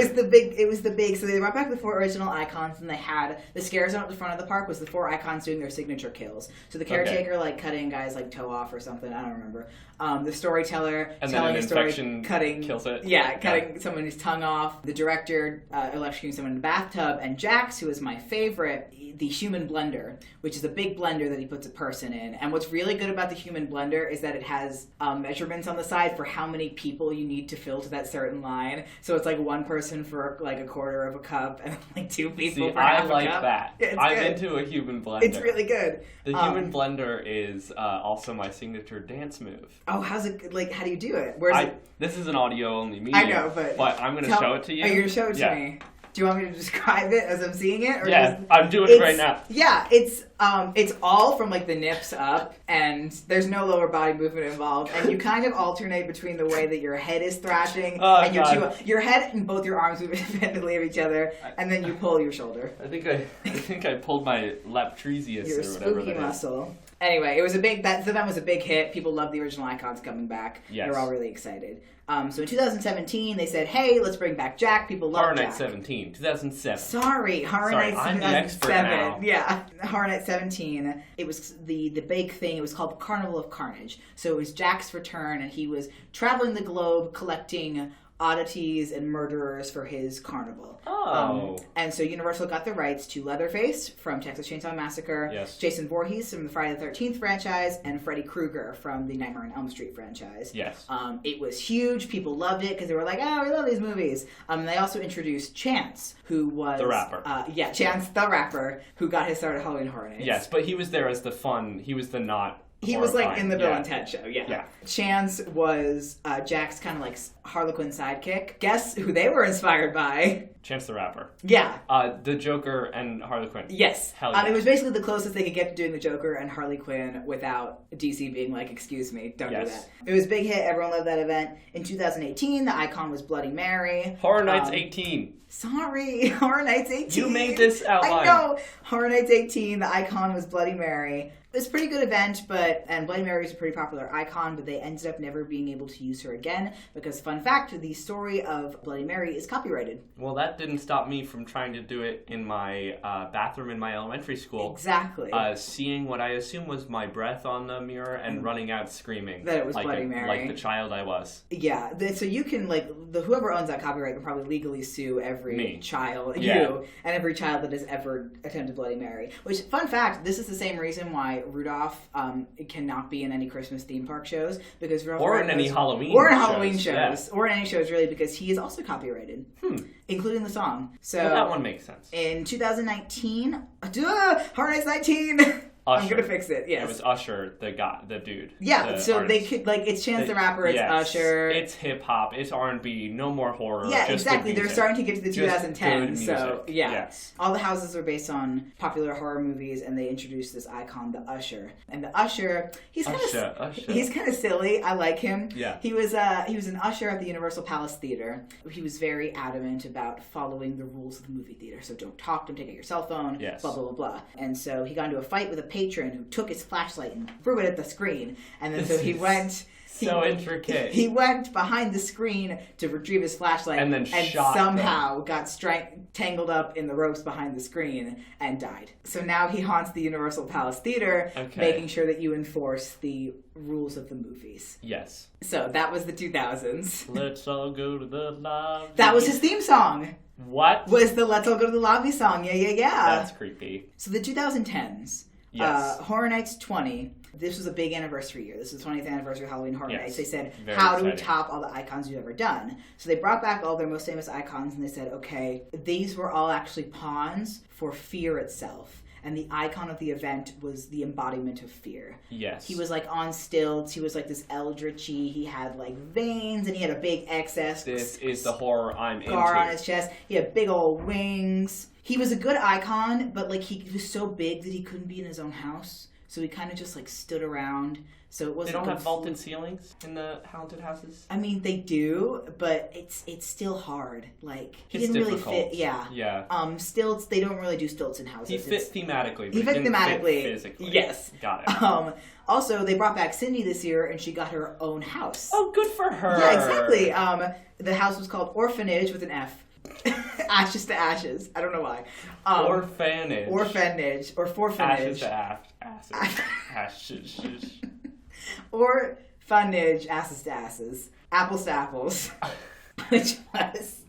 was the big. So they brought back the 4 original icons, and they had the scare zone at the front of the park was the 4 icons doing their signature kills. So the caretaker like cutting guys like toe off or something. I don't remember. The storyteller and telling then a story, cutting kills it. Yeah, cutting someone's tongue off. The director electrocuting someone in the bathtub, and Jax, who is my favorite, the human blender, which is a big blender that he puts a person in. And what's really good about the human blender is that it has measurements on the side for how many people you need to fill to that certain line. So it's like 1 person for like a quarter of a cup, and like 2 people for half a cup. I like that. Yeah, I'm into a human blender. It's really good. The human blender is also my signature dance move. Oh, how's it? Like, how do you do it? This is an audio-only medium. I know, but I'm going to show it to you. Oh, you're going to show it to me? Do you want me to describe it as I'm seeing it? Or I'm doing it right now. Yeah, it's all from like the nips up, and there's no lower body movement involved, and you kind of alternate between the way that your head is thrashing and your head and both your arms move independently of each other, and then you pull your shoulder. I think I pulled my lap trapezius or whatever spooky that muscle. Anyway, it was that event was a big hit. People loved the original icons coming back. Yes. They were all really excited. So in 2017, they said, "Hey, let's bring back Jack." People love Jack. Horror Night 2007. Sorry, Horror Night 2007. I'm the expert now. Yeah, Horror Night 17. It was the big thing. It was called Carnival of Carnage. So it was Jack's return, and he was traveling the globe collecting oddities and murderers for his carnival. And so Universal got the rights to Leatherface from Texas Chainsaw Massacre, Jason Voorhees from the Friday the 13th franchise, and Freddy Krueger from the Nightmare on Elm Street franchise. Yes. It was huge. People loved it because they were like, "Oh, we love these movies." They also introduced Chance, who was the rapper. Chance the rapper, who got his start at Halloween Horror Nights. Yes, but he was there as the fun. He was the not. He was like in the Bill and Ted show, Chance was Jack's kind of like Harlequin sidekick. Guess who they were inspired by? Chance the Rapper. Yeah. The Joker and Harley Quinn. Yes. Hell yeah. It was basically the closest they could get to doing the Joker and Harley Quinn without DC being like, "Excuse me, don't do that." It was a big hit. Everyone loved that event. In 2018, the icon was Bloody Mary. Horror Nights 18. Sorry, Horror Nights 18. You made this outline. I know. Horror Nights 18, the icon was Bloody Mary. It was a pretty good event, and Bloody Mary is a pretty popular icon, but they ended up never being able to use her again because, fun fact, the story of Bloody Mary is copyrighted. Well, that didn't stop me from trying to do it in my bathroom in my elementary school. Exactly. Seeing what I assume was my breath on the mirror and running out screaming. That it was Bloody Mary. Like the child I was. Yeah, so you can, whoever owns that copyright can probably legally sue every child, you, and every child that has ever attempted Bloody Mary. Which, fun fact, this is the same reason why Rudolph cannot be in any Christmas theme park shows, because Rudolph or in any Halloween or in Halloween shows, or in any shows really, because he is also copyrighted, including the song. So that one makes sense. In 2019, Horror Nights 19. Usher. I'm gonna fix it. Yes, it was Usher, the dude. Yeah, so artist. They could it's Chance the Rapper, it's Usher, it's hip hop, it's R&B, no more horror. Yeah, just exactly. They're starting to get to the 2010s. So yes. All the houses are based on popular horror movies, and they introduced this icon, the Usher. And the Usher, he's kind of silly. I like him. Yeah. He was an usher at the Universal Palace Theater. He was very adamant about following the rules of the movie theater. So don't talk, don't take out your cell phone. Yes. Blah blah blah blah. And so he got into a fight with a patron who took his flashlight and threw it at the screen. And then so he went. So intricate. He went behind the screen to retrieve his flashlight and then shot somehow got tangled up in the ropes behind the screen and died. So now he haunts the Universal Palace Theater, making sure that you enforce the rules of the movies. Yes. So that was the 2000s. Let's all go to the lobby. That was his theme song. What? Was the Let's All Go to the Lobby song. Yeah. That's creepy. So the 2010s. Yes. Horror Nights 20. This was a big anniversary year. This is the 20th anniversary of Halloween Horror Nights. They said, how do we top all the icons we've ever done? So they brought back all their most famous icons and they said, okay, these were all actually pawns for fear itself. And the icon of the event was the embodiment of fear. Yes. He was like on stilts. He was like this eldritchy. He had like veins and he had a big excess. This is the horror I'm into. Scar on his chest. He had big old wings. He was a good icon, but like he was so big that he couldn't be in his own house. So he kind of just like stood around. So it wasn't. They don't have vaulted ceilings in the haunted houses? I mean, they do, but it's still hard. Like he didn't difficult. really fit. Yeah. Yeah. Stilts. They don't really do stilts in houses. He fit thematically. But he fit thematically. Fit physically. Yes. Got it. Also, they brought back Cindy this year, and she got her own house. Oh, good for her. Yeah, exactly. The house was called Orphanage with an F. Ashes to ashes. I don't know why. Orphanage. Orphanage. Or forfanage. Ashes to ashes. Ashes. Orphanage. Asses to asses. Apples to apples. Which was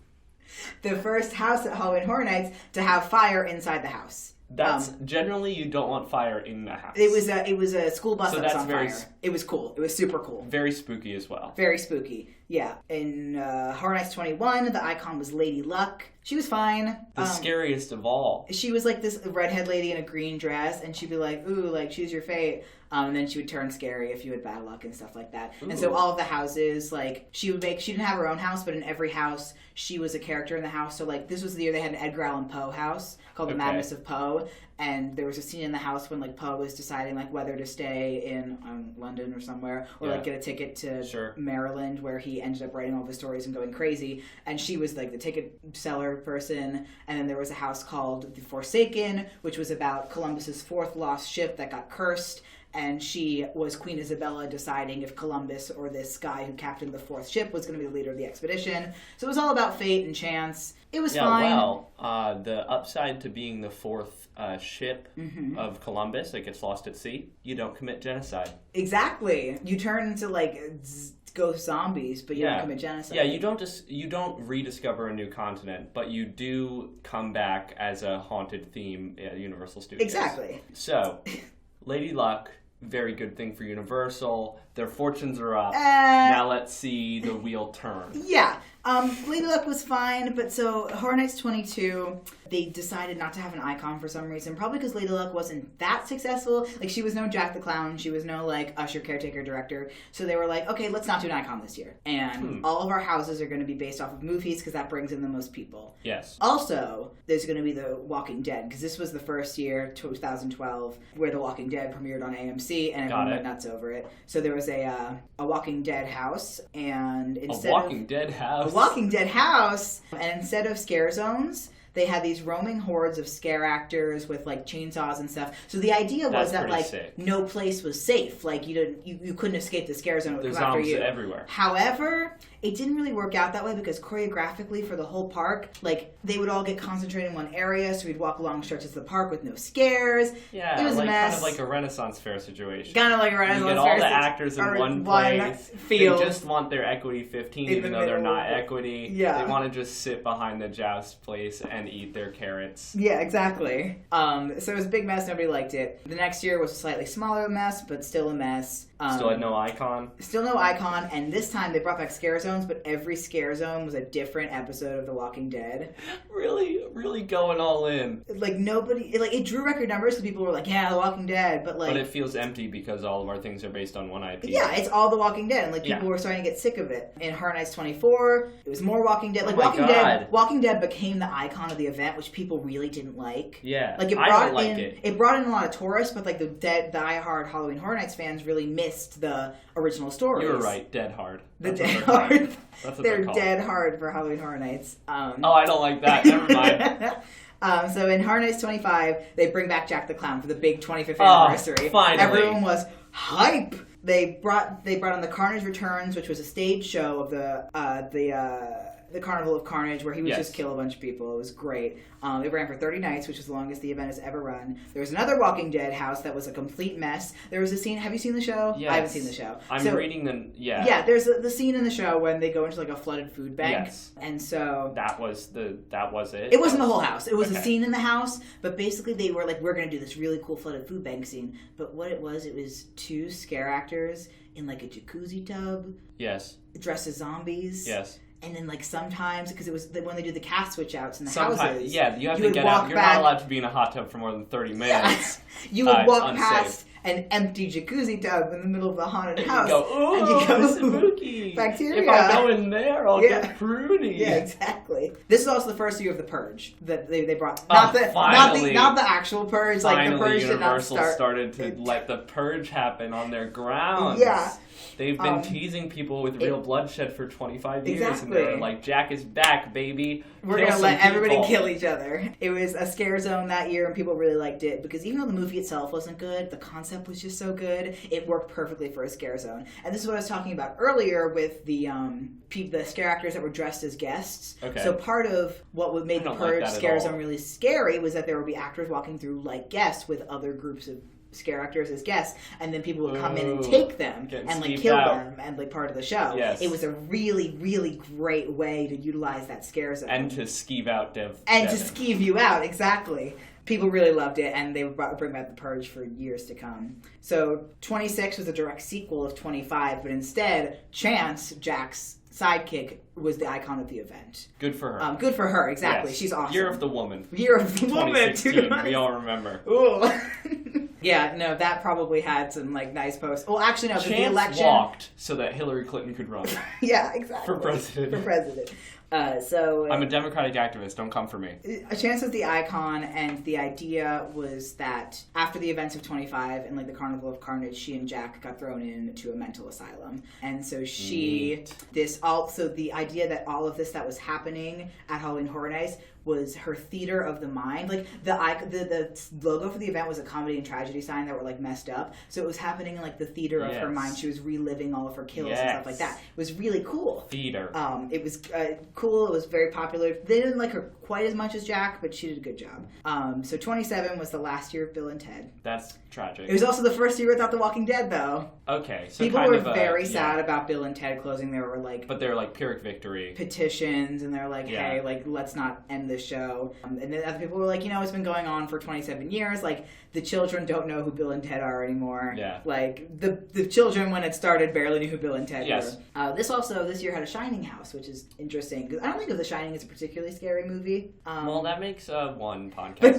the first house at Halloween Horror Nights to have fire inside the house. That's generally you don't want fire in the house. It was a school bus that was on very fire. It was cool. It was super cool. Very spooky as well. Very spooky. Yeah. In Horror Nights 21, the icon was Lady Luck. She was fine. The scariest of all. She was like this redhead lady in a green dress, and she'd be like, "Ooh, like choose your fate." And then she would turn scary if you had bad luck and stuff like that. Ooh. And so all of the houses, like she didn't have her own house, but in every house she was a character in the house. So like this was the year they had an Edgar Allan Poe house called The Madness of Poe, and there was a scene in the house when like Poe was deciding like whether to stay in London or somewhere or like get a ticket to Maryland, where he ended up writing all the stories and going crazy. And she was like the ticket seller person. And then there was a house called The Forsaken, which was about Columbus's fourth lost ship that got cursed. And she was Queen Isabella deciding if Columbus or this guy who captained the fourth ship was going to be the leader of the expedition. So it was all about fate and chance. It was fine. Well, the upside to being the fourth ship of Columbus that gets lost at sea, you don't commit genocide. Exactly. You turn into like ghost zombies, but you don't commit genocide. Yeah, you don't rediscover a new continent, but you do come back as a haunted theme at Universal Studios. Exactly. So, Lady Luck, very good thing for Universal. Their fortunes are up. Now let's see the wheel turn. Yeah. Lady Luck was fine, but so Horror Nights 22, they decided not to have an icon for some reason. Probably because Lady Luck wasn't that successful. Like, she was no Jack the Clown. She was no, like, usher, caretaker, director. So they were like, okay, let's not do an icon this year. And all of our houses are going to be based off of movies because that brings in the most people. Yes. Also, there's going to be The Walking Dead because this was the first year, 2012, where The Walking Dead premiered on AMC and everyone went nuts over it. So there was a Walking Dead house, and instead a Walking Dead house. Walking Dead house, and instead of scare zones, they had these roaming hordes of scare actors with like chainsaws and stuff. So the idea was that like sick. No place was safe. Like you couldn't escape the scare zone. It would There's come after you. everywhere. However, it didn't really work out that way because choreographically for the whole park, like they would all get concentrated in one area. So we'd walk along stretches of the park with no scares. Yeah, it was like, a mess. Kind of like a Renaissance Fair situation. Kind of like a Renaissance Fair. You get all the actors in one place. Field. They just want their equity 15, even though they're not equity. Yeah. They want to just sit behind the joust place and eat their carrots. Yeah, exactly. So it was a big mess. Nobody liked it. The next year was a slightly smaller mess, but still a mess. Still had no icon. Still no icon, and this time they brought back scare zones, but every scare zone was a different episode of The Walking Dead. Really, really going all in. Like nobody, like it drew record numbers, so people were like, "Yeah, The Walking Dead," but like, but it feels empty because all of our things are based on one IP. Yeah, it's all The Walking Dead, and like people were starting to get sick of it. In Horror Nights 24, it was more Walking Dead. Like Walking Dead became the icon of the event, which people really didn't like. Yeah, like it brought in a lot of tourists, but like the die-hard Halloween Horror Nights fans really missed the original stories. You were right, dead hard. Dead hard. They're dead hard for Halloween Horror Nights. I don't like that. Never mind. So in Horror Nights 25, they bring back Jack the Clown for the big 25th anniversary. Finally. Everyone was hype. They brought on the Carnage Returns, which was a stage show of the Carnival of Carnage, where he would just kill a bunch of people. It was great. It ran for 30 nights, which was the longest the event has ever run. There was another Walking Dead house that was a complete mess. There was a scene. Have you seen the show? Yes. I haven't seen the show. I'm reading the... Yeah. Yeah, there's the scene in the show when they go into like a flooded food bank. Yes. And so... That was it? It wasn't the whole house. It was a scene in the house, but basically they were like, we're going to do this really cool flooded food bank scene. But what it was 2 scare actors in like a jacuzzi tub. Yes. Dressed as zombies. Yes. And then, like, sometimes, because it was when they do the cast switch outs in the houses. Yeah, you have to get out. You're not allowed to be in a hot tub for more than 30 minutes. You would walk past an empty jacuzzi tub in the middle of a haunted house. And you go, spooky. Bacteria. If I go in there, I'll get pruny. Yeah, exactly. This is also the first year of the Purge that they brought. Not the actual Purge. Finally, like the Purge Universal did not started to let the Purge happen on their grounds. Yeah. They've been teasing people with real bloodshed for 25 years. Exactly. And they're like, Jack is back, baby. We're going to let everybody kill each other. It was a scare zone that year, and people really liked it because even though the movie itself wasn't good, the concept was just so good, it worked perfectly for a scare zone. And this is what I was talking about earlier with the scare actors that were dressed as guests. Okay. So part of what would make the Purge scare zone really scary was that there would be actors walking through like guests with other groups of scare actors as guests, and then people would come in and take them and like kill them and like part of the show. Yes. It was a really, really great way to utilize that scare zone. And to skeeve out Devin. To skeeve you out, exactly. People really loved it, and they would bring back the Purge for years to come. So 26 was a direct sequel of 25, but instead, Chance, Jack's sidekick, was the icon of the event. Good for her. Good for her, exactly. Yes. She's awesome. Year of the Woman. Year of the Woman. 2016, we all remember. Ooh. Yeah, no, that probably had some like nice posts. Well, actually, no, Chance the election walked so that Hillary Clinton could run. Yeah, exactly. For president. I'm a Democratic activist. Don't come for me. Chance was the icon, and the idea was that after the events of 25 and like the Carnival of Carnage, she and Jack got thrown into a mental asylum, and so the idea that all of this that was happening at Halloween Horror Nights was her theater of the mind. Like the logo for the event was a comedy and tragedy sign that were like messed up. So it was happening in like the theater of her mind. She was reliving all of her kills and stuff like that. It was really cool. Theater. It was cool. It was very popular. They didn't like her quite as much as Jack, but she did a good job. So 27 was the last year of Bill and Ted. That's tragic. It was also the first year without The Walking Dead, though. Okay, so people were very sad about Bill and Ted closing. There were like, but they're like Pyrrhic victory petitions, and they're like, hey, like let's not end this show. And then other people were like, it's been going on for 27 years. Like the children don't know who Bill and Ted are anymore. Yeah. Like the children when it started barely knew who Bill and Ted yes. were. This year had a Shining house, which is interesting because I don't think of The Shining as a particularly scary movie. Well, that makes one podcast. But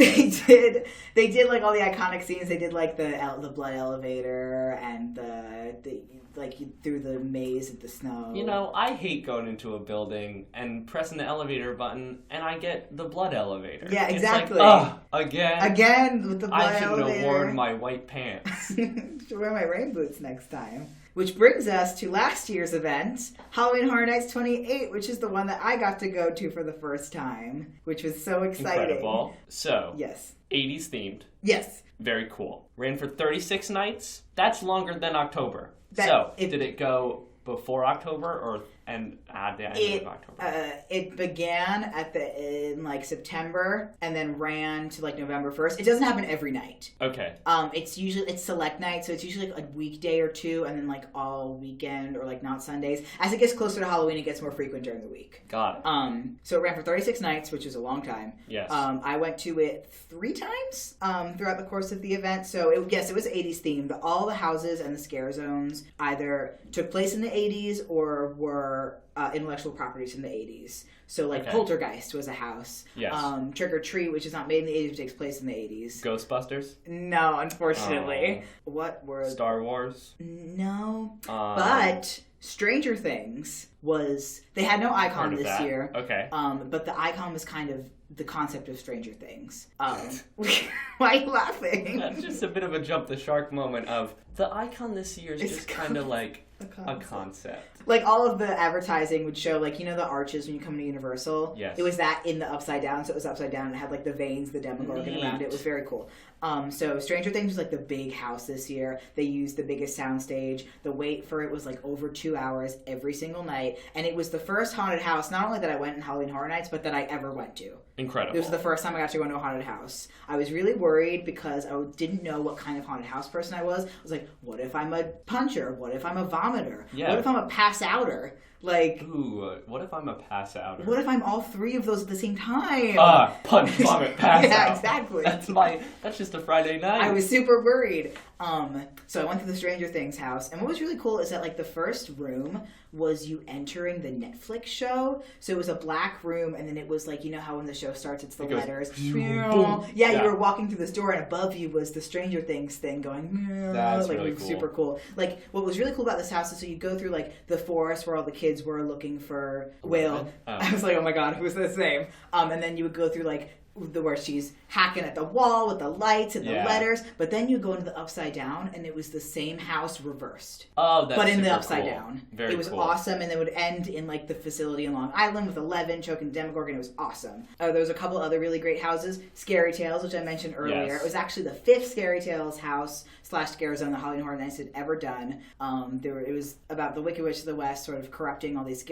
they did like all the iconic scenes. They did like the blood elevator and the like through the maze of the snow. I hate going into a building and pressing the elevator button and I get the blood elevator. Yeah, exactly. It's like, again with the blood elevator. I shouldn't have worn my white pants. Should wear my rain boots next time. Which brings us to last year's event, Halloween Horror Nights 28, which is the one that I got to go to for the first time, which was so exciting. Incredible. So, yes. 80s themed. Yes. Very cool. Ran for 36 nights. That's longer than October. Did it go before October or at the end of October? It began in September and then ran to November 1st. It doesn't happen every night. Okay. It's select nights, so it's usually a weekday or two, and then all weekend or not Sundays. As it gets closer to Halloween, it gets more frequent during the week. Got it. So it ran for 36 nights, which is a long time. Yes. I went to it 3 times throughout the course of the event. So it was 80s themed. All the houses and the scare zones either took place in the 80s or were intellectual properties from the 80s. So Poltergeist was a house. Yes. Trick or Treat, which is not made in the 80s, but takes place in the 80s. Ghostbusters? No, unfortunately. What were... Star Wars? No. But Stranger Things was... They had no icon this year. Okay. But the icon was kind of the concept of Stranger Things. Why are you laughing? That's just a bit of a jump the shark moment of the icon this year is just kind of like a concept. Like all of the advertising would show, like, you know, the arches when you come to Universal? Yes. It was that in the upside down, so it was upside down and it had like the veins, the Demogorgon around it. It was very cool. So Stranger Things was like the big house this year. They used the biggest soundstage. The wait for it was like over 2 hours every single night. And it was the first haunted house, not only that I went in Halloween Horror Nights, but that I ever went to. Incredible. It was the first time I got to go into a haunted house. I was really worried because I didn't know what kind of haunted house person I was. I was like, what if I'm a puncher? What if I'm a vomiter? Yeah. What if I'm a pass-outer? Like, ooh, what if I'm a pass-outer? What if I'm all three of those at the same time? Punch, vomit, pass out. Yeah, exactly. That's just a Friday night. I was super worried. So I went to the Stranger Things house, and what was really cool is that, like, the first room was you entering the Netflix show. So it was a black room, and then it was like, you know how when the show starts, it's the letters. Boom. Yeah, you were walking through this door, and above you was the Stranger Things thing going. That's like, really it was cool. super cool. Like, what was really cool about this house is so you go through, like, the forest where all the kids were looking for Will. I was like, oh my god, who's this name? And then you would go through, like, where she's hacking at the wall with the lights and the letters, but then you go into the upside down, and it was the same house reversed. Oh, that's but in the super upside cool. down. Very it was cool. awesome, and it would end in like the facility in Long Island with 11 choking Demogorgon. It was awesome. There was a couple other really great houses. Scary Tales, which I mentioned earlier. Yes. It was actually the 5th Scary Tales house / scare zone that Halloween Horror Nights had ever done. It was about the Wicked Witch of the West sort of corrupting all these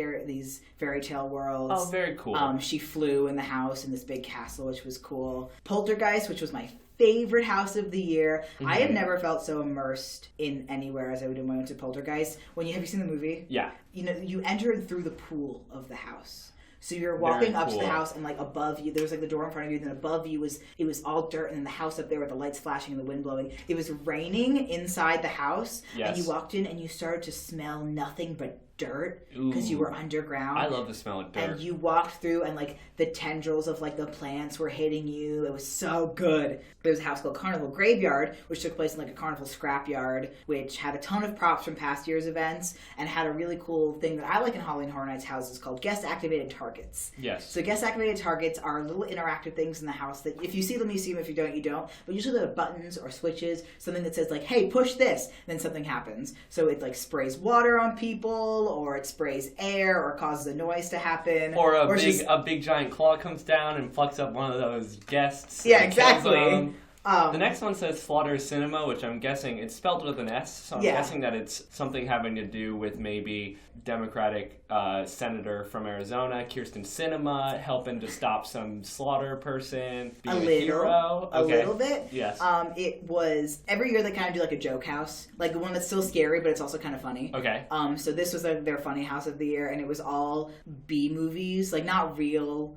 fairy tale worlds. Oh, very cool. She flew in the house in this big castle, which was cool. Poltergeist, which was my favorite house of the year. Mm-hmm. I have never felt so immersed in anywhere as I would when I went to Poltergeist. Have you seen the movie? Yeah. You know, you entered through the pool of the house. So you're walking up to the house, and like above you, there was like the door in front of you, and then above you was all dirt, and then the house up there with the lights flashing and the wind blowing. It was raining inside the house, and you walked in, and you started to smell nothing but dirt because you were underground. I love the smell of dirt. And you walked through, and like the tendrils of like the plants were hitting you. It was so good. There was a house called Carnival Graveyard, which took place in like a carnival scrapyard, which had a ton of props from past year's events and had a really cool thing that I like in Halloween Horror Nights houses called guest activated targets. Yes. So guest activated targets are little interactive things in the house that if you see them, you see them. If you don't, you don't. But usually there are buttons or switches, something that says like, hey, push this, and then something happens. So it like sprays water on people, or it sprays air, or causes a noise to happen. Or a big giant claw comes down and fucks up one of those guests. Yeah, exactly. The next one says Slaughter Cinema, which I'm guessing, it's spelled with an S, so I'm guessing that it's something having to do with maybe Democratic Senator from Arizona, Kirsten Sinema, helping to stop some slaughter person, being a hero. A little bit. Yes. It was, every year they kind of do like a joke house, like the one that's still scary, but it's also kind of funny. Okay. So this was their funny house of the year, and it was all B movies, like not real.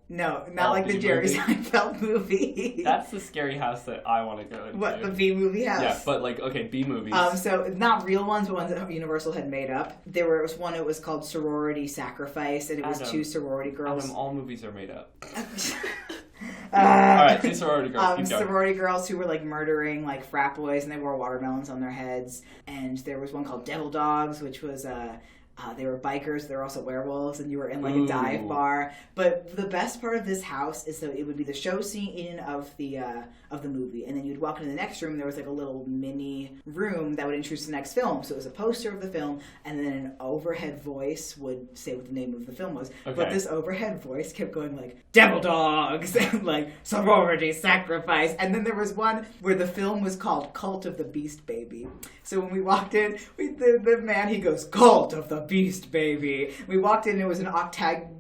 No, not like the Jerry Seinfeld movie. That's the scary house that I want to go into. What, the B movie house? Yeah, but like, okay, B movies. So not real ones, but ones that Universal had made up. There was one, it was called Sorority Sacrifice, and it was 2 sorority girls. Adam, all movies are made up. Alright, 2 sorority girls, keep going. Sorority girls who were like murdering like frat boys, and they wore watermelons on their heads. And there was one called Devil Dogs, which was they were bikers. They were also werewolves, and you were in like a dive bar. But the best part of this house is that it would be the show scene of the movie, and then you'd walk into the next room. There was like a little mini room that would introduce the next film. So it was a poster of the film, and then an overhead voice would say what the name of the film was. Okay. But this overhead voice kept going like Devil Dogs and like Sorority Sacrifice, and then there was one where the film was called Cult of the Beast Baby. So when we walked in, the man, he goes, Cult of the Beast Baby. We walked in, and it was an octagonal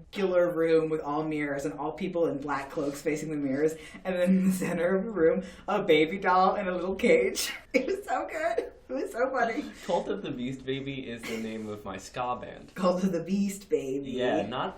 room with all mirrors and all people in black cloaks facing the mirrors. And then in the center of the room, a baby doll in a little cage. It was so good. It was so funny. Cult of the Beast Baby is the name of my ska band. Cult of the Beast Baby. Yeah,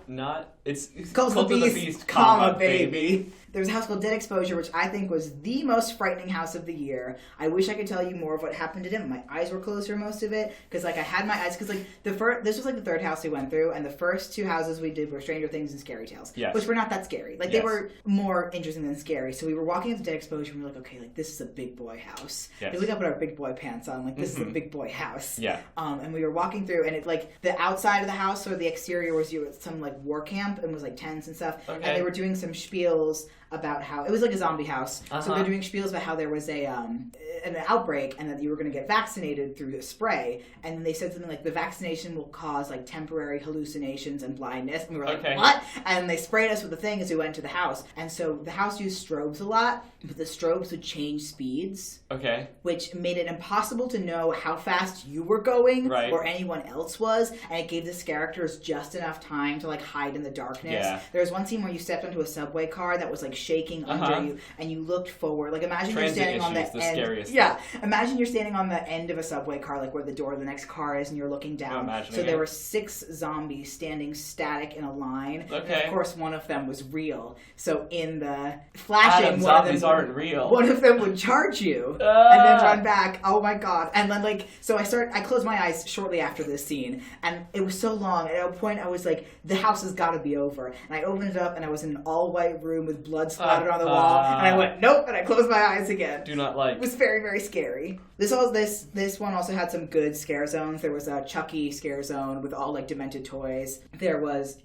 it's Cult of the Beast, comma, baby. There was a house called Dead Exposure, which I think was the most frightening house of the year. I wish I could tell you more of what happened to him. My eyes were closed for most of it, because like I had my eyes, because like this was like the 3rd house we went through, and the first 2 houses we did were Stranger Things and Scary Tales, which were not that scary. Like they were more interesting than scary. So we were walking into Dead Exposure, and we were like, okay, like this is a big boy house. Yes. gotta put our big boy pants on. Like, this is a big boy house. Yeah. And we were walking through, and it, like, the outside of the house or the exterior was some, like, war camp, and was, like, tents and stuff. Okay. And they were doing some spiels about how it was like a zombie house. So they're doing spiels about how there was an outbreak and that you were going to get vaccinated through the spray. And they said something like the vaccination will cause like temporary hallucinations and blindness. And we were like, what? And they sprayed us with the thing as we went to the house. And so the house used strobes a lot, but the strobes would change speeds. Okay. Which made it impossible to know how fast you were going or anyone else was. And it gave the characters just enough time to like hide in the darkness. Yeah. There was one scene where you stepped onto a subway car that was like shaking under you, and you looked forward. Like, imagine you're standing on the end. Scariest Imagine you're standing on the end of a subway car, like where the door of the next car is, and you're looking down. So there were 6 zombies standing static in a line. Okay. And of course, one of them was real. So in the flashing, zombies aren't real. One of them would charge you and then run back. Oh my god! And then like, so I closed my eyes shortly after this scene, and it was so long. And at a point, I was like, the house has got to be over. And I opened it up, and I was in an all-white room with blood splattered on the wall, and I went, nope, and I closed my eyes again. Do not like. It was very, very scary. This one also had some good scare zones. There was a Chucky scare zone with all like demented toys. There was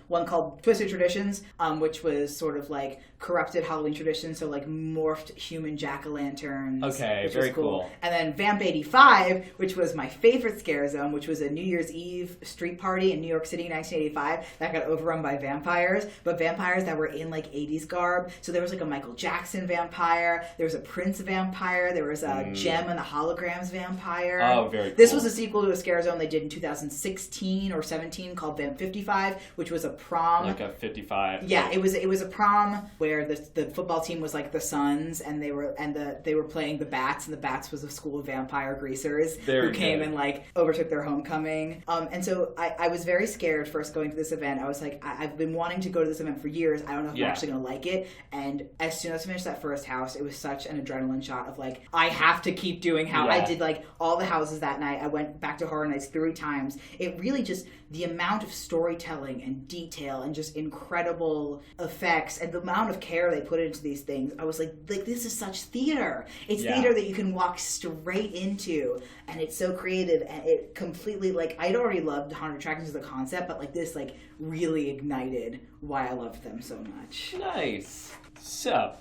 one called Twisted Traditions, which was sort of like corrupted Halloween traditions, so like morphed human jack-o'-lanterns. Okay, very cool. And then Vamp 85, which was my favorite scare zone, which was a New Year's Eve street party in New York City in 1985 that got overrun by vampires, but vampires that were in like 80s garb. So there was like a Michael Jackson vampire, there was a Prince vampire, there was a Gem and the Holograms vampire. Oh, very cool. This was a sequel to a scare zone they did in 2016 or 17 called Vamp 55, which was a prom. Like a 55. Yeah, it was a prom where the football team was like the Suns, and they were playing the Bats, and the Bats was a school of vampire greasers who came and like overtook their homecoming. And so I was very scared first going to this event. I was like, I've been wanting to go to this event for years. I don't know if I'm actually going to like it. And as soon as I finished that first house, it was such an adrenaline shot of like, I have to keep doing I did like all the houses that night. I went back to Horror Nights 3 times. It really just, the amount of storytelling and detail and just incredible effects and the amount of care they put into these things, I was like this is such theater. It's theater that you can walk straight into, and it's so creative, and it completely, like, I'd already loved haunted attractions as a concept, but like this like really ignited why I loved them so much. Nice. So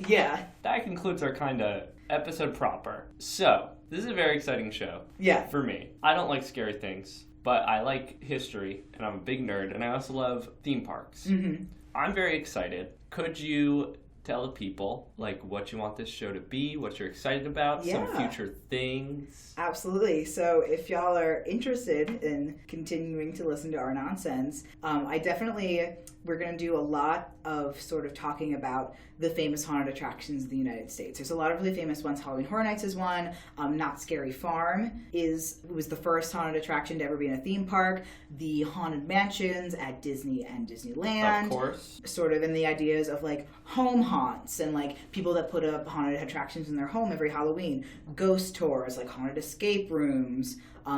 that concludes our kind of episode proper. So this is a very exciting show. Yeah. For me. I don't like scary things, but I like history, and I'm a big nerd, and I also love theme parks. Mm-hmm. I'm very excited. Could you tell the people like what you want this show to be, what you're excited about, some future things? Absolutely. So if y'all are interested in continuing to listen to our nonsense, we're going to do a lot of sort of talking about the famous haunted attractions in the United States. There's a lot of really famous ones. Halloween Horror Nights is one. Not Scary Farm was the first haunted attraction to ever be in a theme park. The Haunted Mansions at Disney and Disneyland. Of course. Sort of in the ideas of like home haunts and like people that put up haunted attractions in their home every Halloween. Ghost tours, like haunted escape rooms.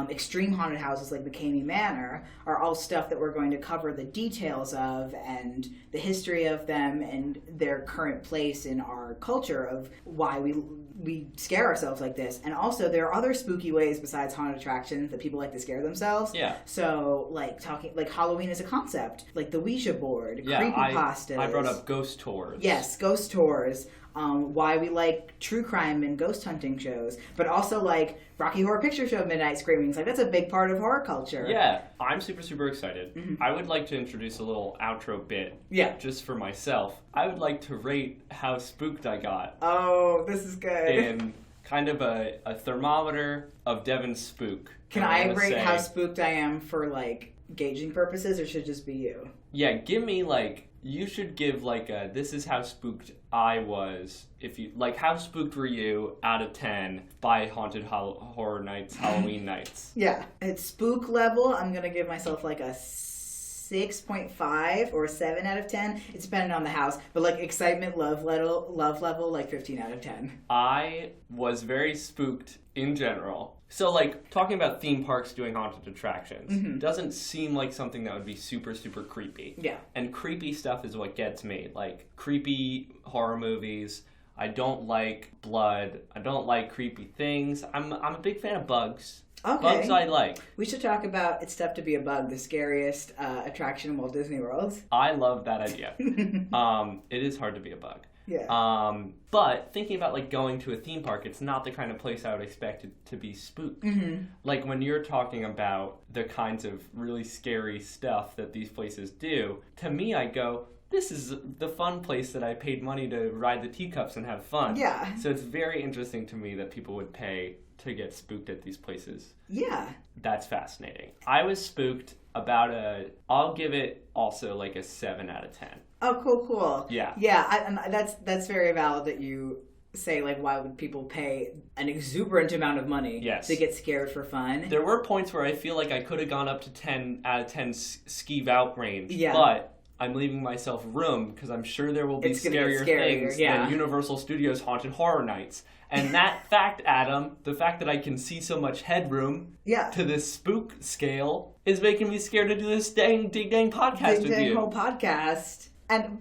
Extreme haunted houses like the Caney Manor are all stuff that we're going to cover the details of and the history of them and their current place in our culture of why we scare ourselves like this. And also there are other spooky ways besides haunted attractions that people like to scare themselves. Yeah. So like Halloween as a concept, like the Ouija board, creepypastas. I brought up ghost tours. Yes, ghost tours. Why we like true crime and ghost hunting shows, but also like Rocky Horror Picture Show Midnight Screamings. Like that's a big part of horror culture. Yeah, I'm super, super excited. Mm-hmm. I would like to introduce a little outro bit. Yeah. Just for myself. I would like to rate how spooked I got. Oh, this is good. In kind of a thermometer of Devin's spook. Can I rate how spooked I am for like gauging purposes, or should it just be you? Yeah, give me like... You should give like a, this is how spooked I was. If you like, how spooked were you out of 10 by Haunted Horror Nights, Halloween nights? Yeah, at spook level, I'm gonna give myself like a 6.5 or 7 out of 10. It's dependent on the house, but like excitement, love level, like 15 out of 10. I was very spooked in general. So, like, talking about theme parks doing haunted attractions doesn't seem like something that would be super, super creepy. Yeah. And creepy stuff is what gets me. Like, creepy horror movies I don't like blood. I don't like creepy things. I'm a big fan of bugs. Okay. Bugs I like. We should talk about It's Tough to Be a Bug, the scariest attraction in Walt Disney World. I love that idea. It is hard to be a bug. Yeah. But thinking about like going to a theme park, it's not the kind of place I would expect it to be spooked. Mm-hmm. Like when you're talking about the kinds of really scary stuff that these places do, to me I go, this is the fun place that I paid money to ride the teacups and have fun. Yeah. So it's very interesting to me that people would pay to get spooked at these places. Yeah. That's fascinating. I was spooked I'll give it also like a 7 out of 10. Oh, cool. Yeah. Yeah, and that's very valid that you say, like, why would people pay an exuberant amount of money to get scared for fun? There were points where I feel like I could have gone up to 10 out of 10 skeeve out range, yeah. But I'm leaving myself room because I'm sure there will be scarier things than Universal Studios Haunted Horror Nights. And that fact, Adam, the fact that I can see so much headroom to this spook scale is making me scared to do this dang podcast with you. Dang whole podcast.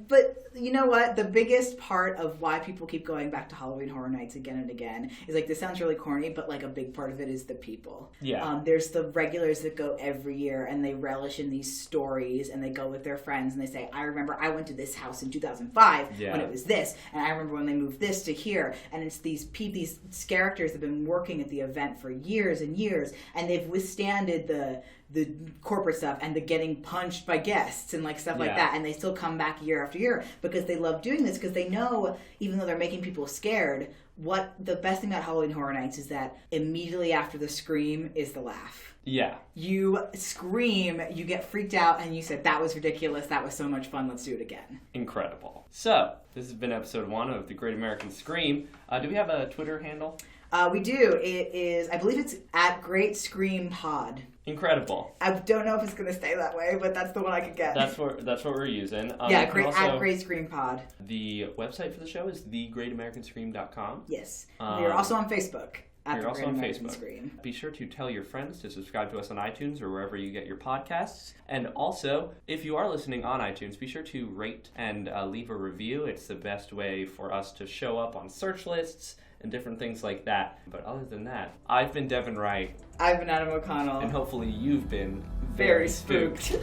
But you know what? The biggest part of why people keep going back to Halloween Horror Nights again and again is, like, this sounds really corny, but like a big part of it is the people. Yeah. There's the regulars that go every year and they relish in these stories and they go with their friends and they say, I remember I went to this house in 2005 when it was this, and I remember when they moved this to here, and it's these characters that have been working at the event for years and years, and they've withstanded the corporate stuff and the getting punched by guests and like stuff like that, and they still come back year after year because they love doing this, because they know, even though they're making people scared, what the best thing about Halloween Horror Nights is that immediately after the scream is the laugh. Yeah. You scream, you get freaked out, and you said, that was ridiculous, that was so much fun, let's do it again. Incredible. So, this has been episode 1 of The Great American Scream. Do we have a Twitter handle? We do. It is, I believe it's at Great Scream Pod. Incredible. I don't know if it's going to stay that way, but that's the one I could get. That's what we're using. At Great Scream Pod. The website for the show is thegreatamericanscream.com. Yes. We're also on Facebook. You're also on Facebook. Be sure to tell your friends to subscribe to us on iTunes or wherever you get your podcasts. And also, if you are listening on iTunes, be sure to rate and leave a review. It's the best way for us to show up on search lists and different things like that. But other than that, I've been Devin Wright. I've been Adam O'Connell. And hopefully you've been very spooked.